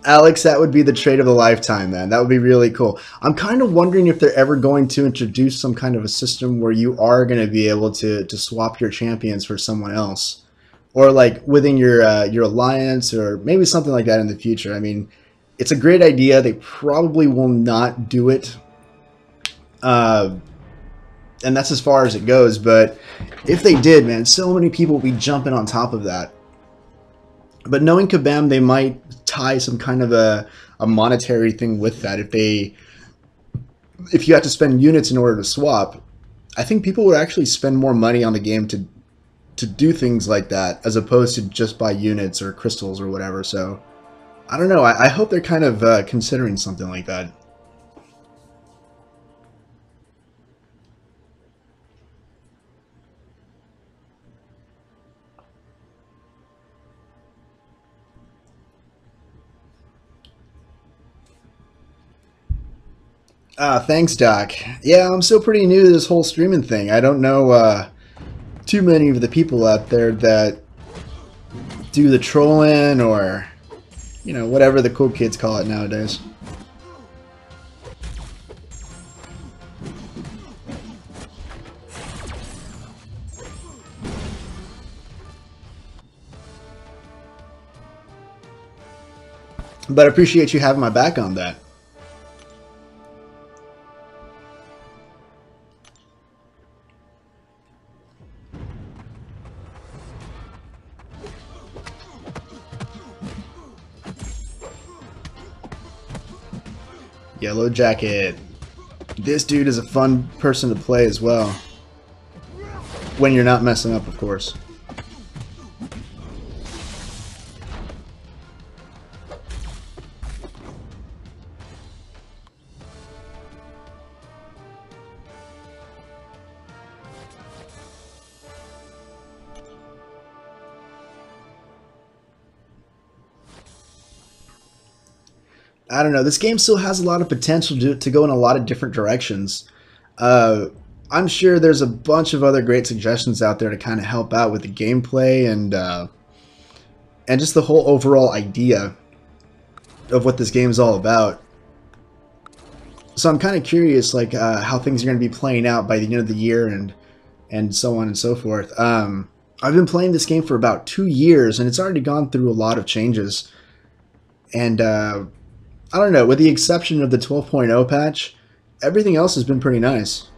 Alex, that would be the trade of the lifetime, man. That would be really cool. I'm kind of wondering if they're ever going to introduce some kind of a system where you are going to be able to swap your champions for someone else, or like within your alliance, or maybe something like that in the future. I mean, it's a great idea. They probably will not do it, and that's as far as it goes. But if they did, man, so many people would be jumping on top of that. But knowing Kabam, they might tie some kind of a monetary thing with that. If you have to spend units in order to swap, I think people would actually spend more money on the game to do things like that, as opposed to just buy units or crystals or whatever. So I don't know. I hope they're kind of considering something like that. Thanks, Doc. Yeah, I'm still pretty new to this whole streaming thing. I don't know too many of the people out there that do the trolling, or, you know, whatever the cool kids call it nowadays. But I appreciate you having my back on that. Yellow Jacket. This dude is a fun person to play as well. When you're not messing up, of course. I don't know. This game still has a lot of potential to go in a lot of different directions. Uh, I'm sure there's a bunch of other great suggestions out there to kind of help out with the gameplay and just the whole overall idea of what this game is all about. So I'm kind of curious, like how things are going to be playing out by the end of the year and so on and so forth. I've been playing this game for about 2 years, and it's already gone through a lot of changes. And I don't know, with the exception of the 12.0 patch, everything else has been pretty nice.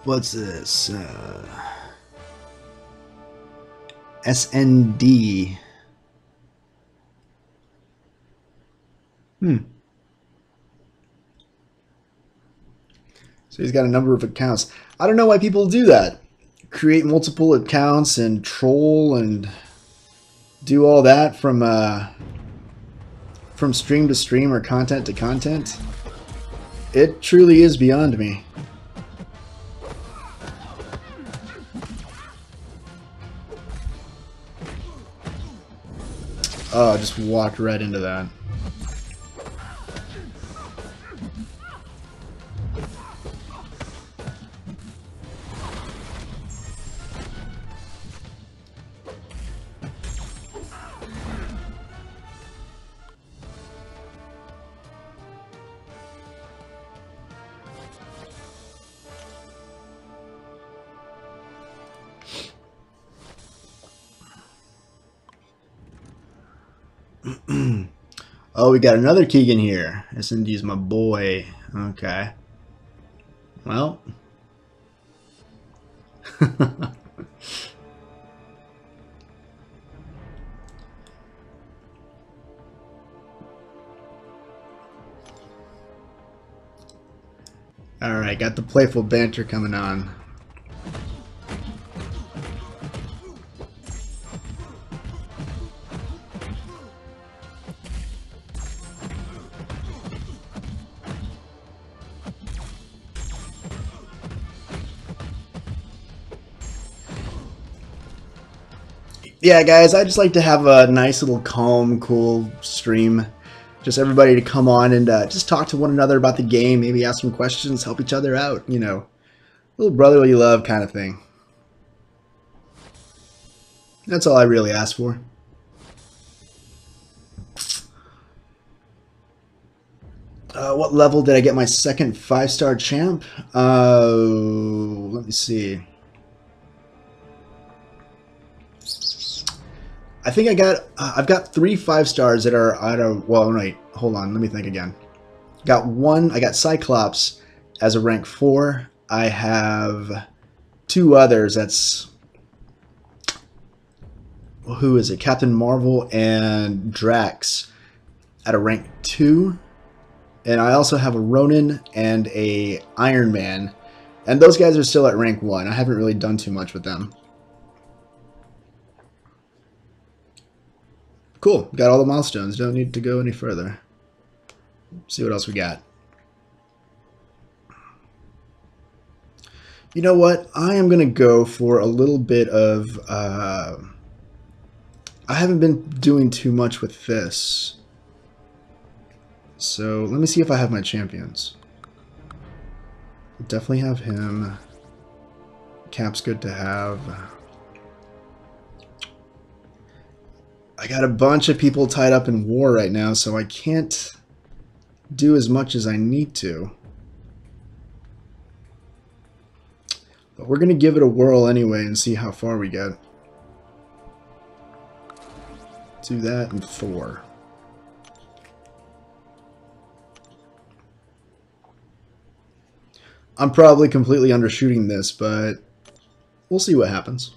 What's this? SND. So he's got a number of accounts. I don't know why people do that. Create multiple accounts and troll and do all that from stream to stream or content to content. It truly is beyond me. Oh, I just walked right into that. Oh, we got another Keegan here. SND's my boy. Okay. Well. Alright, got the playful banter coming on. Yeah, guys, I just like to have a nice little calm, cool stream. Just everybody to come on and just talk to one another about the game, maybe ask some questions, help each other out, you know. Little brotherly love kind of thing. That's all I really ask for. What level did I get my second 5-star champ? Let me see. I think I've got 3 5-stars that are out of, well, wait, hold on, let me think again. Got one, I got Cyclops as a rank 4. I have 2 others, that's, well, who is it? Captain Marvel and Drax at a rank 2. And I also have a Ronin and a Iron Man. And those guys are still at rank 1. I haven't really done too much with them. Cool, got all the milestones. Don't need to go any further. See what else we got. You know what? I am going to go for a little bit of... I haven't been doing too much with this. So let me see if I have my champions. Definitely have him. Cap's good to have. I got a bunch of people tied up in war right now, so I can't do as much as I need to. But we're going to give it a whirl anyway and see how far we get. Do that and 4. I'm probably completely undershooting this, but we'll see what happens.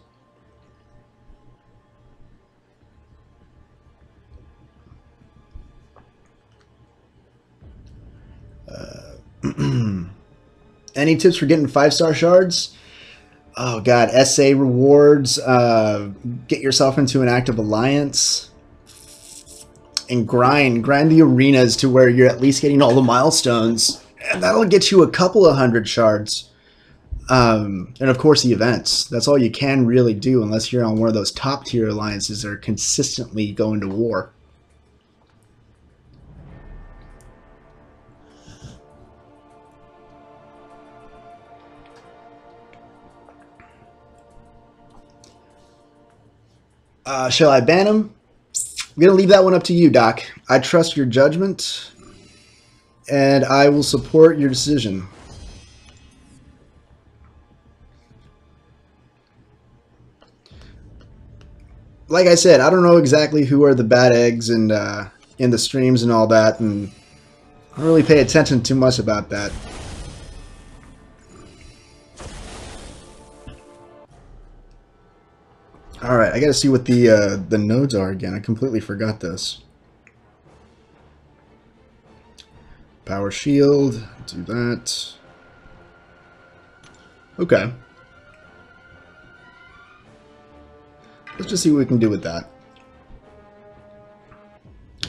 Any tips for getting 5-star shards? Oh god, SA rewards, get yourself into an active alliance, and grind the arenas to where you're at least getting all the milestones, and that'll get you a couple of 100 shards. And of course the events. That's all you can really do unless you're on one of those top tier alliances that are consistently going to war. Shall I ban him? I'm going to leave that one up to you, Doc. I trust your judgment, and I will support your decision. Like I said, I don't know exactly who are the bad eggs and in the streams and all that, and I don't really pay attention too much about that. Alright, I gotta see what the nodes are again. I completely forgot this. Power shield, do that. Okay. Let's just see what we can do with that.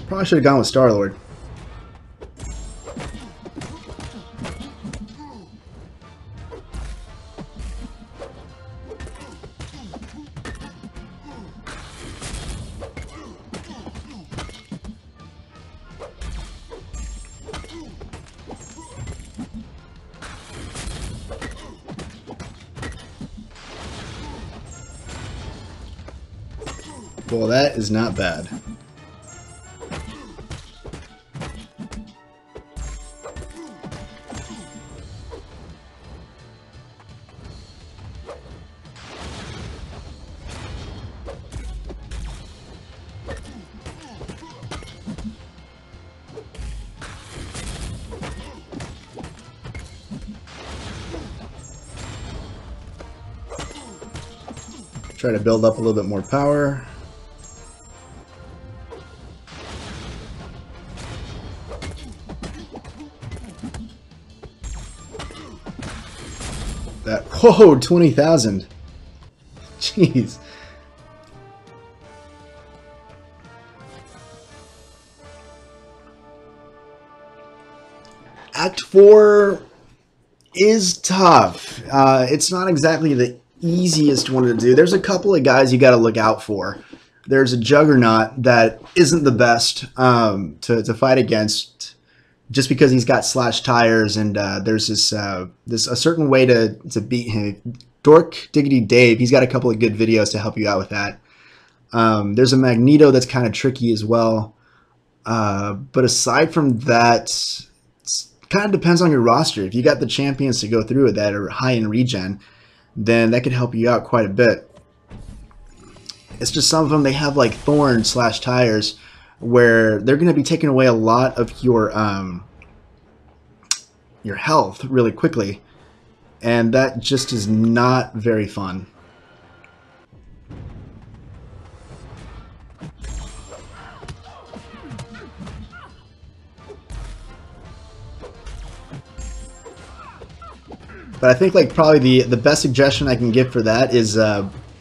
Probably should have gone with Star-Lord. Well, that is not bad. Try to build up a little bit more power. That, whoa, 20,000. Jeez. Act 4 is tough. It's not exactly the easiest one to do. There's a couple of guys you got to look out for. There's a Juggernaut that isn't the best to fight against, just because he's got slashed tires, and there's a certain way to beat him. Dork Diggity Dave, he's got a couple of good videos to help you out with that. There's a Magneto that's kind of tricky as well. But aside from that, it kind of depends on your roster. If you got the champions to go through it that are high in regen, then that could help you out quite a bit. It's just some of them, they have like thorn slash tires, where they're going to be taking away a lot of your health really quickly, and that just is not very fun. But I think like probably the best suggestion I can give for that is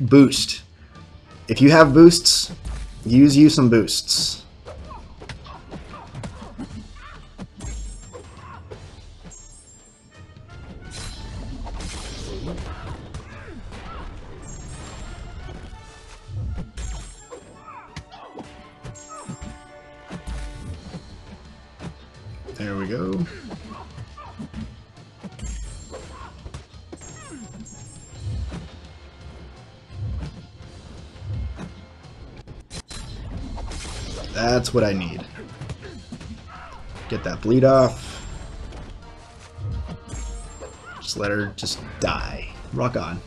boost. If you have boosts, use you some boosts. There we go. That's what I need. Get that bleed off. Just let her just die. Rock on.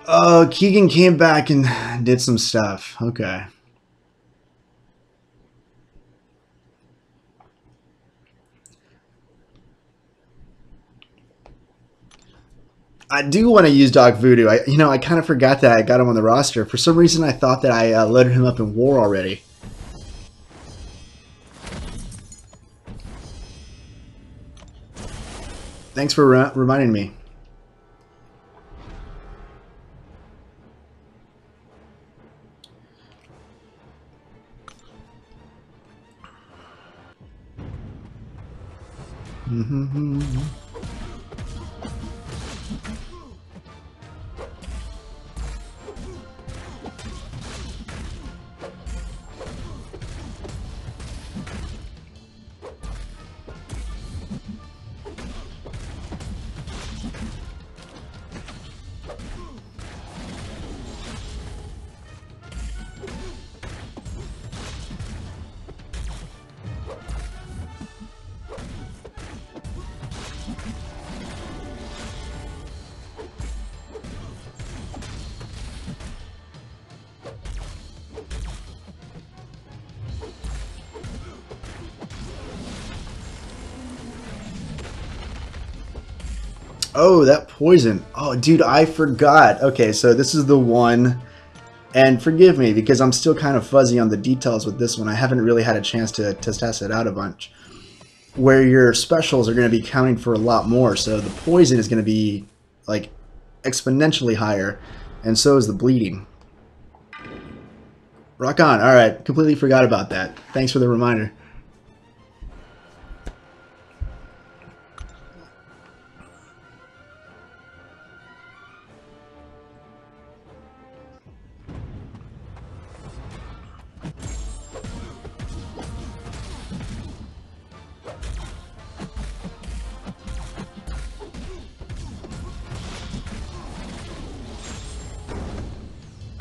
Oh, Keegan came back and did some stuff. Okay. I do want to use Dog Voodoo. I kind of forgot that I got him on the roster. For some reason, I thought that I loaded him up in War already. Thanks for reminding me. Oh, that poison. Oh, dude, I forgot. Okay, so this is the one, and forgive me because I'm still kind of fuzzy on the details with this one. I haven't really had a chance to test it out a bunch. Where your specials are going to be counting for a lot more, so the poison is going to be like exponentially higher, and so is the bleeding. Rock on. All right, completely forgot about that. Thanks for the reminder.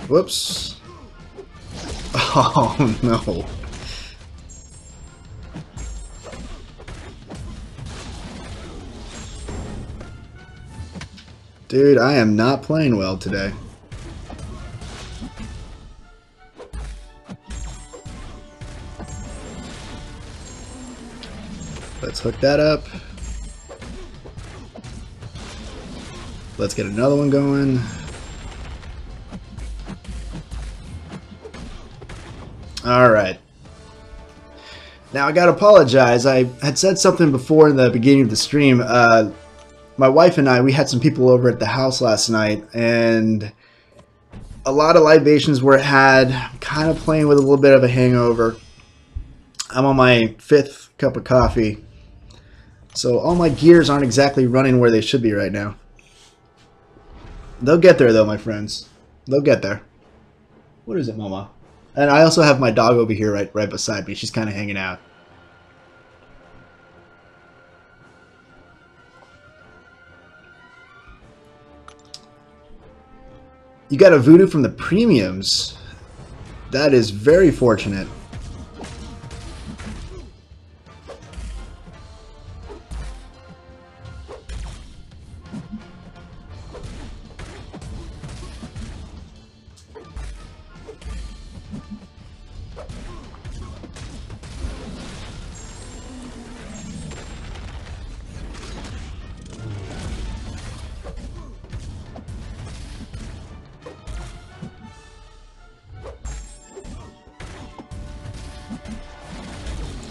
Whoops. Oh, no. Dude, I am not playing well today. Let's hook that up. Let's get another one going. Alright. Now I gotta apologize. I had said something before in the beginning of the stream. My wife and I, we had some people over at the house last night, and a lot of libations were had. I'm kind of playing with a little bit of a hangover. I'm on my 5th cup of coffee, so all my gears aren't exactly running where they should be right now. They'll get there though, my friends. They'll get there. What is it, Mama? And I also have my dog over here right beside me. She's kind of hanging out. You got a voodoo from the premiums. That is very fortunate.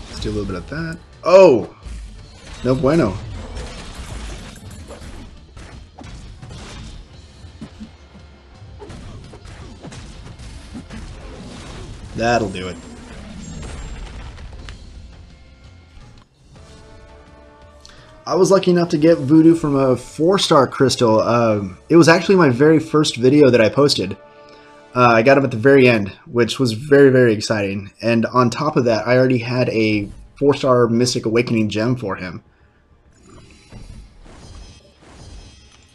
Let's do a little bit of that. Oh! No bueno. That'll do it. I was lucky enough to get voodoo from a 4-star crystal. It was actually my very first video that I posted. I got him at the very end, which was very, very exciting. And on top of that, I already had a 4-star Mystic Awakening gem for him.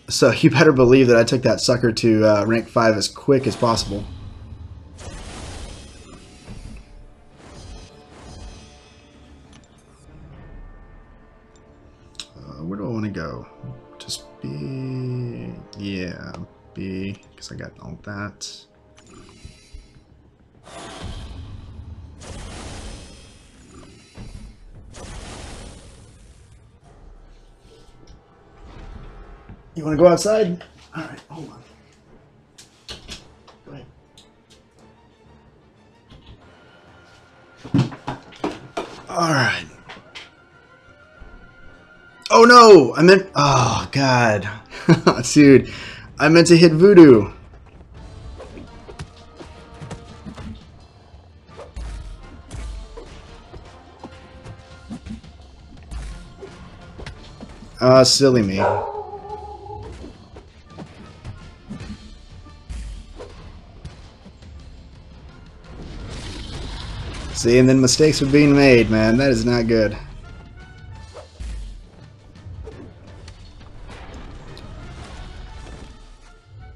So you better believe that I took that sucker to rank 5 as quick as possible. B. Yeah, B, because I got all that. You want to go outside? All right, hold on. Go ahead. All right. Oh no! I meant. Oh god, dude, I meant to hit voodoo. Silly me. See, and then mistakes are being made, man. That is not good.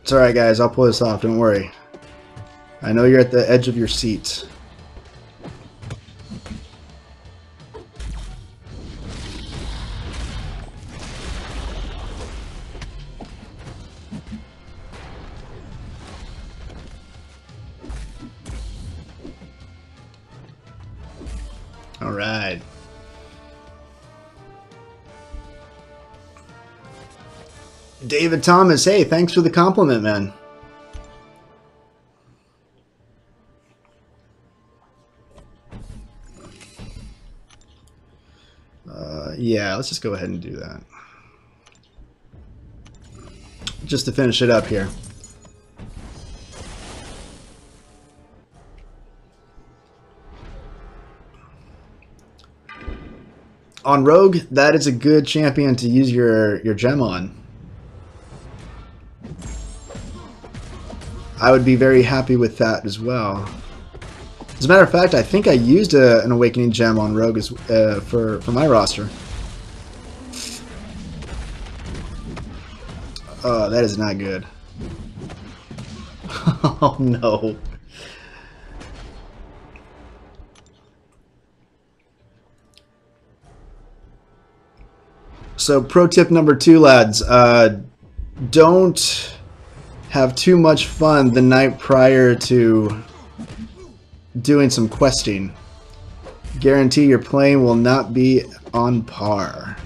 It's alright, guys. I'll pull this off. Don't worry. I know you're at the edge of your seat. Alright. David Thomas, hey, thanks for the compliment, man. Yeah, let's just go ahead and do that. Just to finish it up here. On Rogue, that is a good champion to use your gem on. I would be very happy with that as well. As a matter of fact, I think I used an Awakening gem on Rogue as, for my roster. Oh, that is not good. Oh no. So pro tip number 2, lads, don't have too much fun the night prior to doing some questing. Guarantee your playing will not be on par.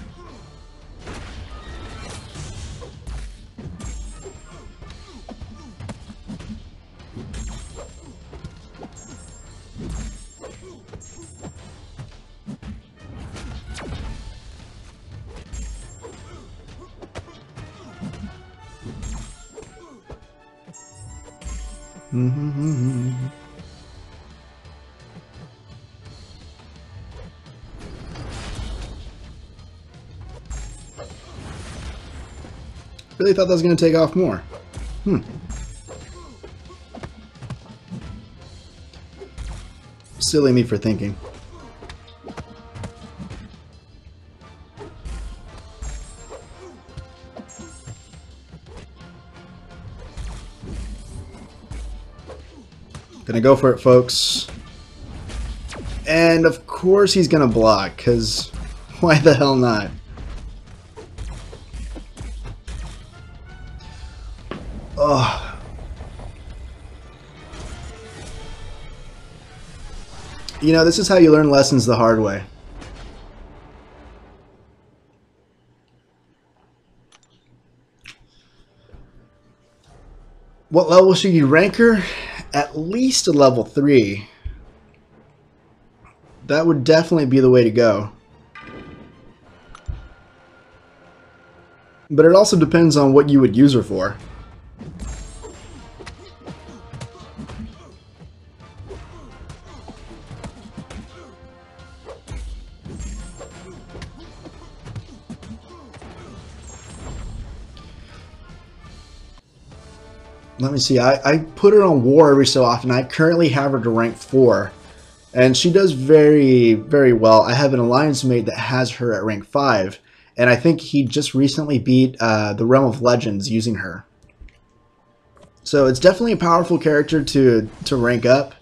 Really thought that was going to take off more. Silly me for thinking. Gonna go for it, folks. And of course he's gonna block, because why the hell not? Oh. You know, this is how you learn lessons the hard way. What level should you rank her? At least a level 3. That would definitely be the way to go. But it also depends on what you would use her for. Let me see. I put her on war every so often. I currently have her to rank 4. And she does very, very well. I have an alliance mate that has her at rank 5. And I think he just recently beat the Realm of Legends using her. So it's definitely a powerful character to rank up.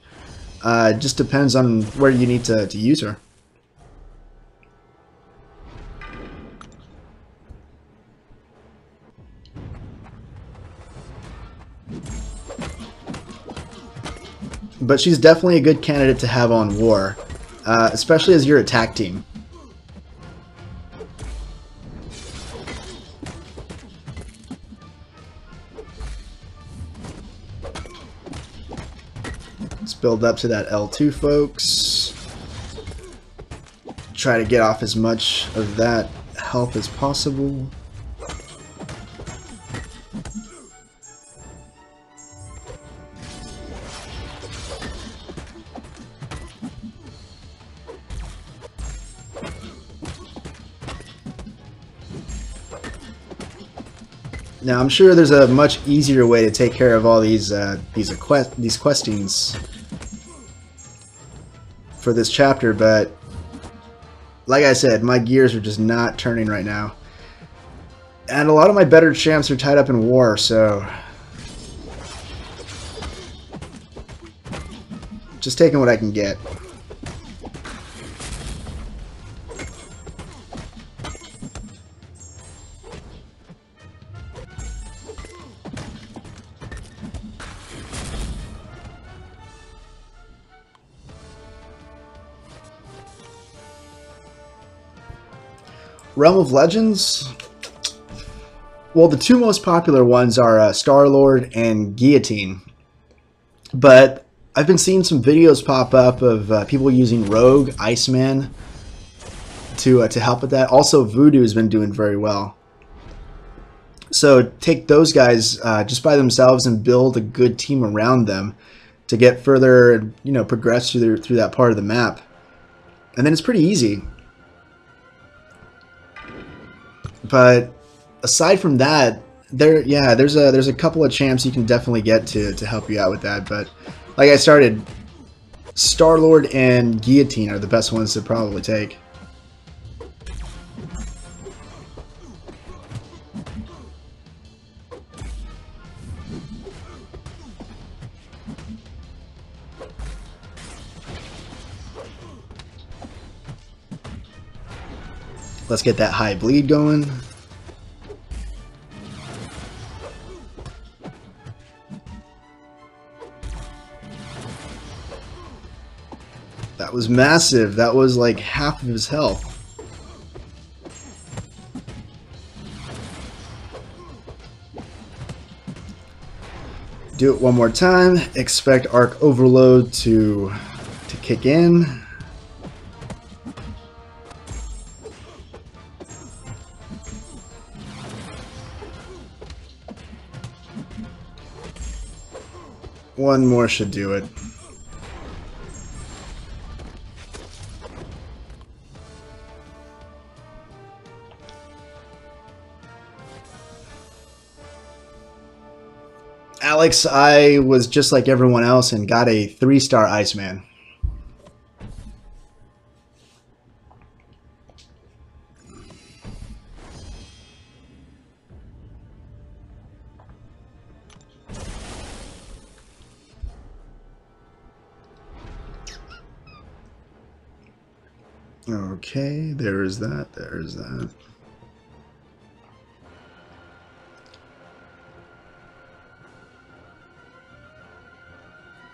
It just depends on where you need to use her. but she's definitely a good candidate to have on war, especially as your attack team. Let's build up to that L2, folks. Try to get off as much of that health as possible. Now I'm sure there's a much easier way to take care of all these questings for this chapter, but like I said, my gears are just not turning right now. And a lot of my better champs are tied up in war, so just taking what I can get. Realm of Legends? Well, the two most popular ones are Star-Lord and Guillotine. But I've been seeing some videos pop up of people using Rogue, Iceman to help with that. Also, Voodoo has been doing very well. So take those guys just by themselves and build a good team around them to get further and, you know, progress through that part of the map. And then it's pretty easy. But aside from that, there's a couple of champs you can definitely get to help you out with that. But like I started, Star-Lord and Guillotine are the best ones to probably take. Let's get that high bleed going. That was massive. That was like half of his health. Do it one more time. Expect Arc Overload to kick in. One more should do it. Alex, I was just like everyone else and got a 3-star Iceman. Okay, there's that, there's that.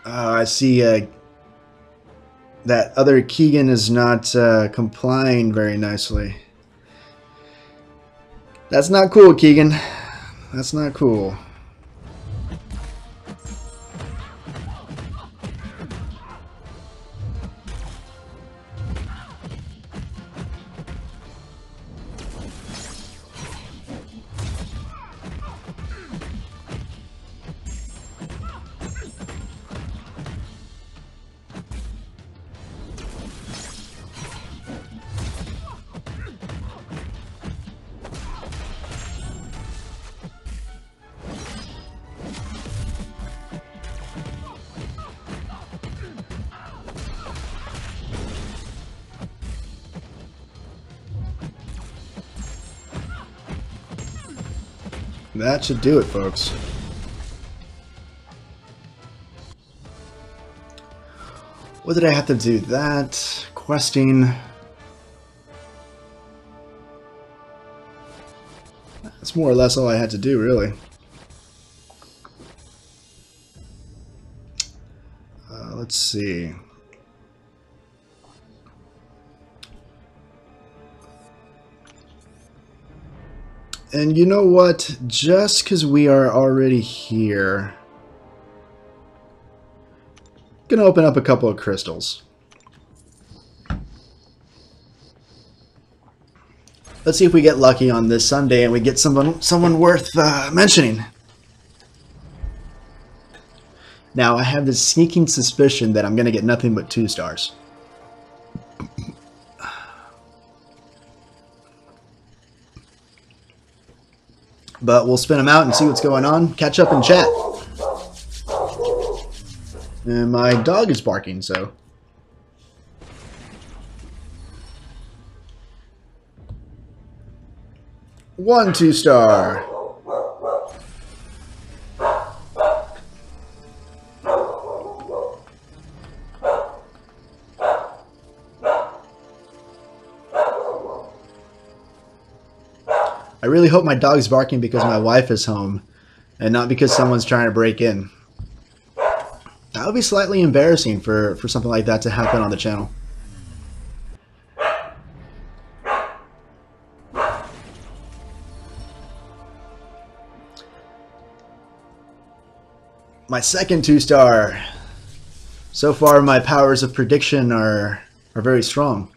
I see that other Keegan is not complying very nicely. That's not cool, Keegan. That's not cool. That should do it, folks. What did I have to do? That questing. That's more or less all I had to do, really. let's see. And you know what? Just because we are already here, gonna open up a couple of crystals. Let's see if we get lucky on this Sunday and we get someone worth mentioning. Now, I have this sneaking suspicion that I'm gonna get nothing but 2 stars. But we'll spin them out and see what's going on. Catch up and chat. And my dog is barking, so. One 2-star. I really hope my dog's barking because my wife is home and not because someone's trying to break in. That would be slightly embarrassing for something like that to happen on the channel. My second 2-star. So far, my powers of prediction are very strong.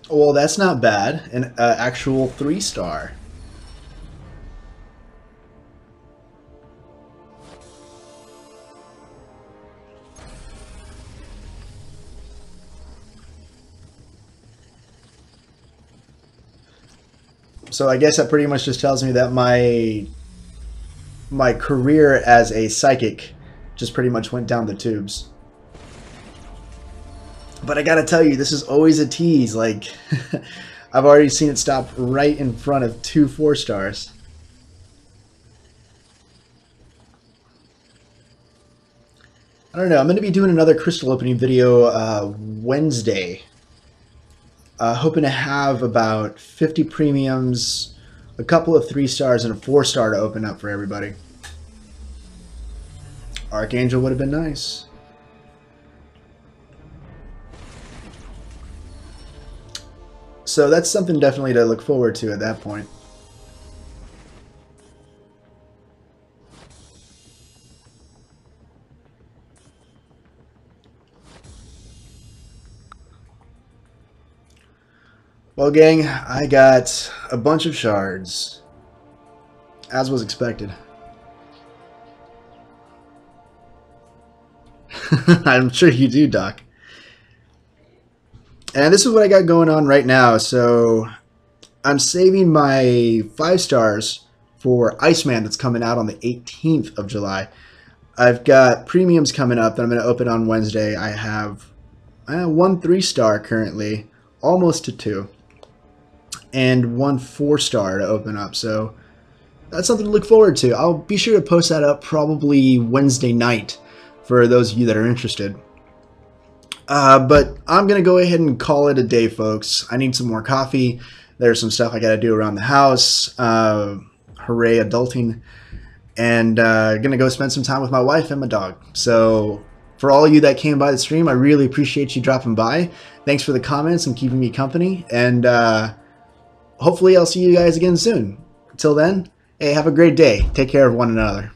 Well, that's not bad. An actual 3-star. So I guess that pretty much just tells me that my career as a psychic just pretty much went down the tubes. But I gotta tell you, this is always a tease. Like, I've already seen it stop right in front of 2 4-stars. I don't know. I'm going to be doing another crystal opening video Wednesday. Hoping to have about 50 premiums, a couple of 3-stars, and a 4-star to open up for everybody. Archangel would have been nice. So that's something definitely to look forward to at that point. Well, gang, I got a bunch of shards, as was expected. I'm sure you do, Doc. And this is what I got going on right now. So I'm saving my 5 stars for Iceman that's coming out on the 18th of July. I've got premiums coming up that I'm going to open on Wednesday. I have 1 3-star currently, almost to 2, and 1 4-star to open up. So that's something to look forward to. I'll be sure to post that up probably Wednesday night for those of you that are interested. But I'm going to go ahead and call it a day, folks. I need some more coffee. There's some stuff I got to do around the house. Hooray, adulting. And going to go spend some time with my wife and my dog. So for all of you that came by the stream, I really appreciate you dropping by. Thanks for the comments and keeping me company. And hopefully I'll see you guys again soon. Until then, hey, have a great day. Take care of one another.